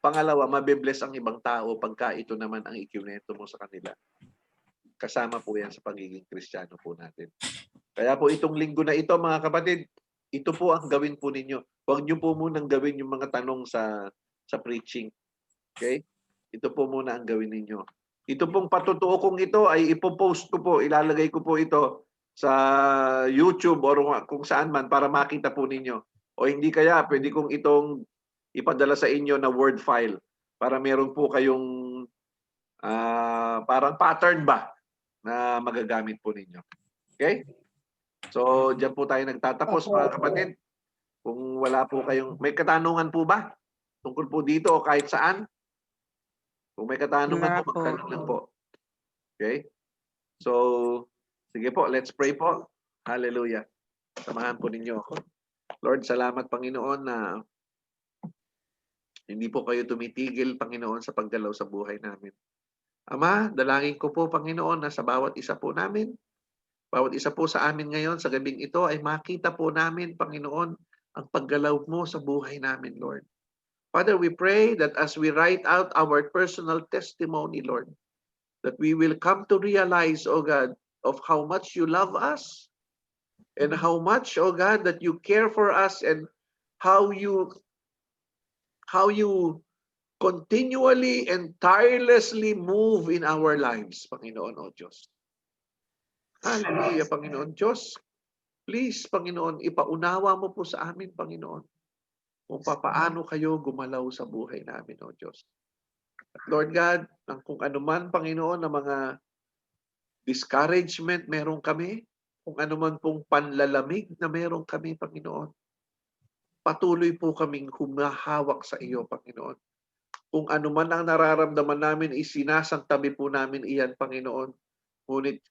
Pangalawa, mabe-bless ang ibang tao pagka ito naman ang ikineto mo sa kanila. Kasama po yan sa pagiging Kristiyano po natin. Kaya po itong linggo na ito, mga kapatid, ito po ang gawin po ninyo. Huwag niyo po munang gawin yung mga tanong sa preaching. Okay? Ito po muna ang gawin ninyo. Ito pong patutuo kong ito ay ipopost ko po, ilalagay ko po ito sa YouTube or kung saan man para makita po ninyo. O hindi kaya, pwede kong itong ipadala sa inyo na Word file para meron po kayong parang pattern ba na magagamit po ninyo. Okay? So, diyan po tayo nagtatapos mga kapatid. Kung wala po kayong, may katanungan po ba? Tungkol po dito o kahit saan? Kung may katanungan po, magtanong lang po. Okay? So, sige po, let's pray po. Hallelujah. Samahan po ninyo ako. Lord, salamat Panginoon na hindi po kayo tumitigil, Panginoon, sa paggalaw sa buhay namin. Ama, dalangin ko po, Panginoon, na sa bawat isa po namin, bawat isa po sa amin ngayon, sa gabing ito, ay makita po namin, Panginoon, ang paggalaw mo sa buhay namin, Lord. Father, we pray that as we write out our personal testimony, Lord, that we will come to realize, O God, of how much you love us and how much, O God, that you care for us and how you continually and tirelessly move in our lives, Panginoon, O Diyos. Hallelujah, Panginoon. Diyos, please, Panginoon, ipaunawa mo po sa amin, Panginoon, kung paano kayo gumalaw sa buhay namin, O Diyos. At Lord God, kung anuman, Panginoon, na mga discouragement meron kami, kung anuman pong panlalamig na meron kami, Panginoon, patuloy po kaming humahawak sa iyo, Panginoon. Kung anuman ang nararamdaman namin, isinasantabi po namin iyan, Panginoon. Ngunit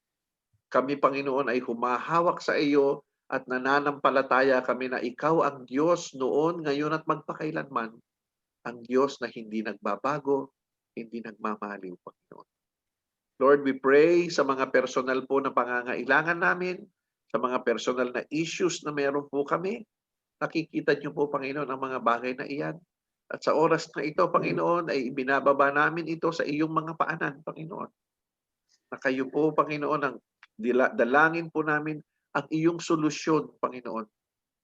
kami, Panginoon, ay humahawak sa iyo at nananampalataya kami na ikaw ang Diyos noon, ngayon at magpakailanman. Ang Diyos na hindi nagbabago, hindi nagmamaliw, Panginoon. Lord, we pray sa mga personal po na pangangailangan namin, sa mga personal na issues na meron po kami. Nakikita niyo po, Panginoon, ang mga bagay na iyan. At sa oras na ito, Panginoon, ay ibinababa namin ito sa iyong mga paanan, Panginoon. Na kayo po, Panginoon, ang dalangin po namin ang iyong solusyon, Panginoon,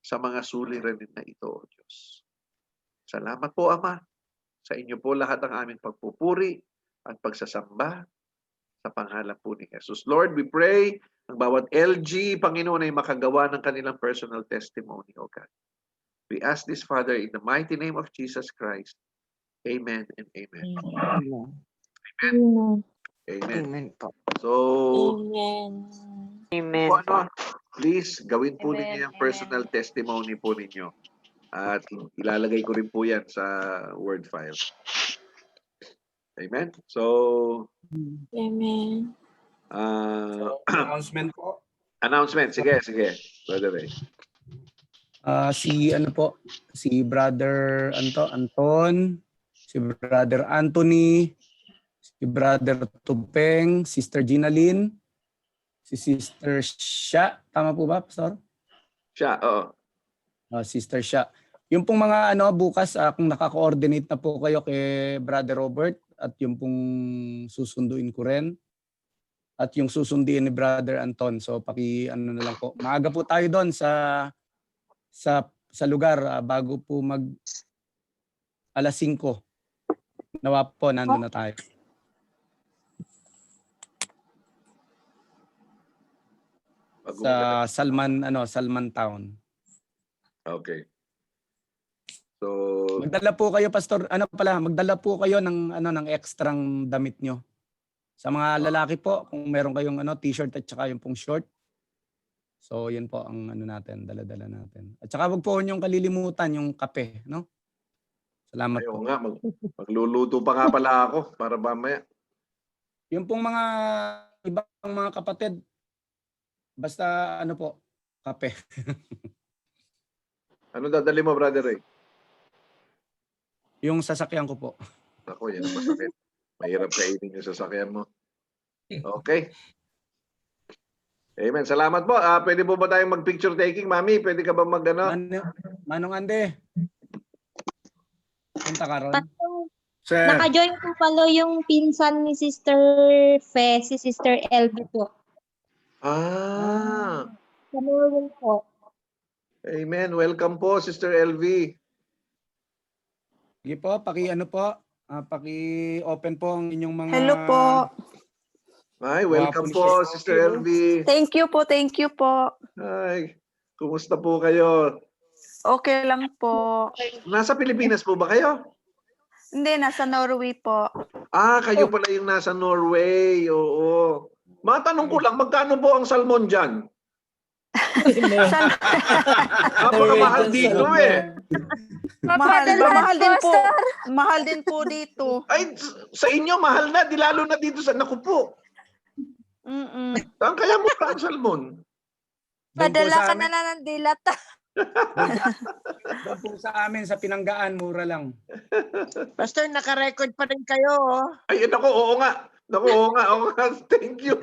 sa mga suliranin na ito, O Diyos. Salamat po, Ama. Sa inyo po lahat ang aming pagpupuri at pagsasamba sa pangalan po ni Jesus. Lord, we pray ang bawat LG, Panginoon, ay makagawa ng kanilang personal testimony, O God. We ask this, Father, in the mighty name of Jesus Christ. Amen and amen. Amen. Amen. Amen po. So, Amen po, po. please, gawin po Amen, ninyo yung amen. personal testimony po ninyo. At ilalagay ko rin po yan sa Word file. Amen? So, Amen. Announcement po. announcement. Sige. Brother Ray. Si Brother Anton, si Brother Anthony, si Brother Tupeng, Sister Ginalyn, si Sister Sha, tama po ba, Pastor? Siya, oo. Sister Sha. Yung pong mga bukas, kung naka-coordinate na po kayo kay Brother Robert, at yung pong susunduin ko rin. At yung susunduin ni Brother Anton. So ano na lang po. Maaga po tayo doon sa lugar bago po mag alas 5. Nawa po nandun na tayo. Sa Salman Town. Okay. So, Magdala po kayo, Pastor. Magdala po kayo ng extrang damit nyo. Sa mga lalaki po, kung meron kayong t-shirt at saka yung pong short. So, yun po ang natin, dala-dala natin. At saka wag po niyong kalilimutan yung kape, no? Salamat ayaw po. nga, magluluto pa nga pala ako para mamaya. Yung pong mga ibang mga kapatid, basta kape. Ano dadali mo, Brother Ray? Yung sasakyan ko po. Ako, yan ang masakit. Mahirap kainin yung sasakyan mo. Okay. Amen. Salamat po. Pwede po ba tayong mag-picture taking, Mami? Pwede ka ba Manong Ande. Punta ka ron. Sir. Naka-join po pala yung pinsan ni Sister Fe, si Sister Elby po. Sa Norway po. Amen. Welcome po, Sister LV. Sige po, paki-open po ang inyong mga... Hello po. Ay, welcome po, Wow, Sister LV. Thank you po. Ay, kumusta po kayo? Okay lang po. Nasa Pilipinas po ba kayo? Hindi, nasa Norway po. Kayo pala yung nasa Norway. Oo. Matanong ko lang, magkano po ang salmon dyan? Napakamahal dito eh. Mahal din po. Mahal din po dito. Ay, sa inyo mahal na, di lalo na dito sa naku po. Saan kaya mo ang salmon? Padala ka na lang ng dilata. Doon po sa amin, sa Pinanggaan, mura lang. Pastor, naka-record pa rin kayo. Ay, naku, oo nga. Naku, oo nga. Thank you.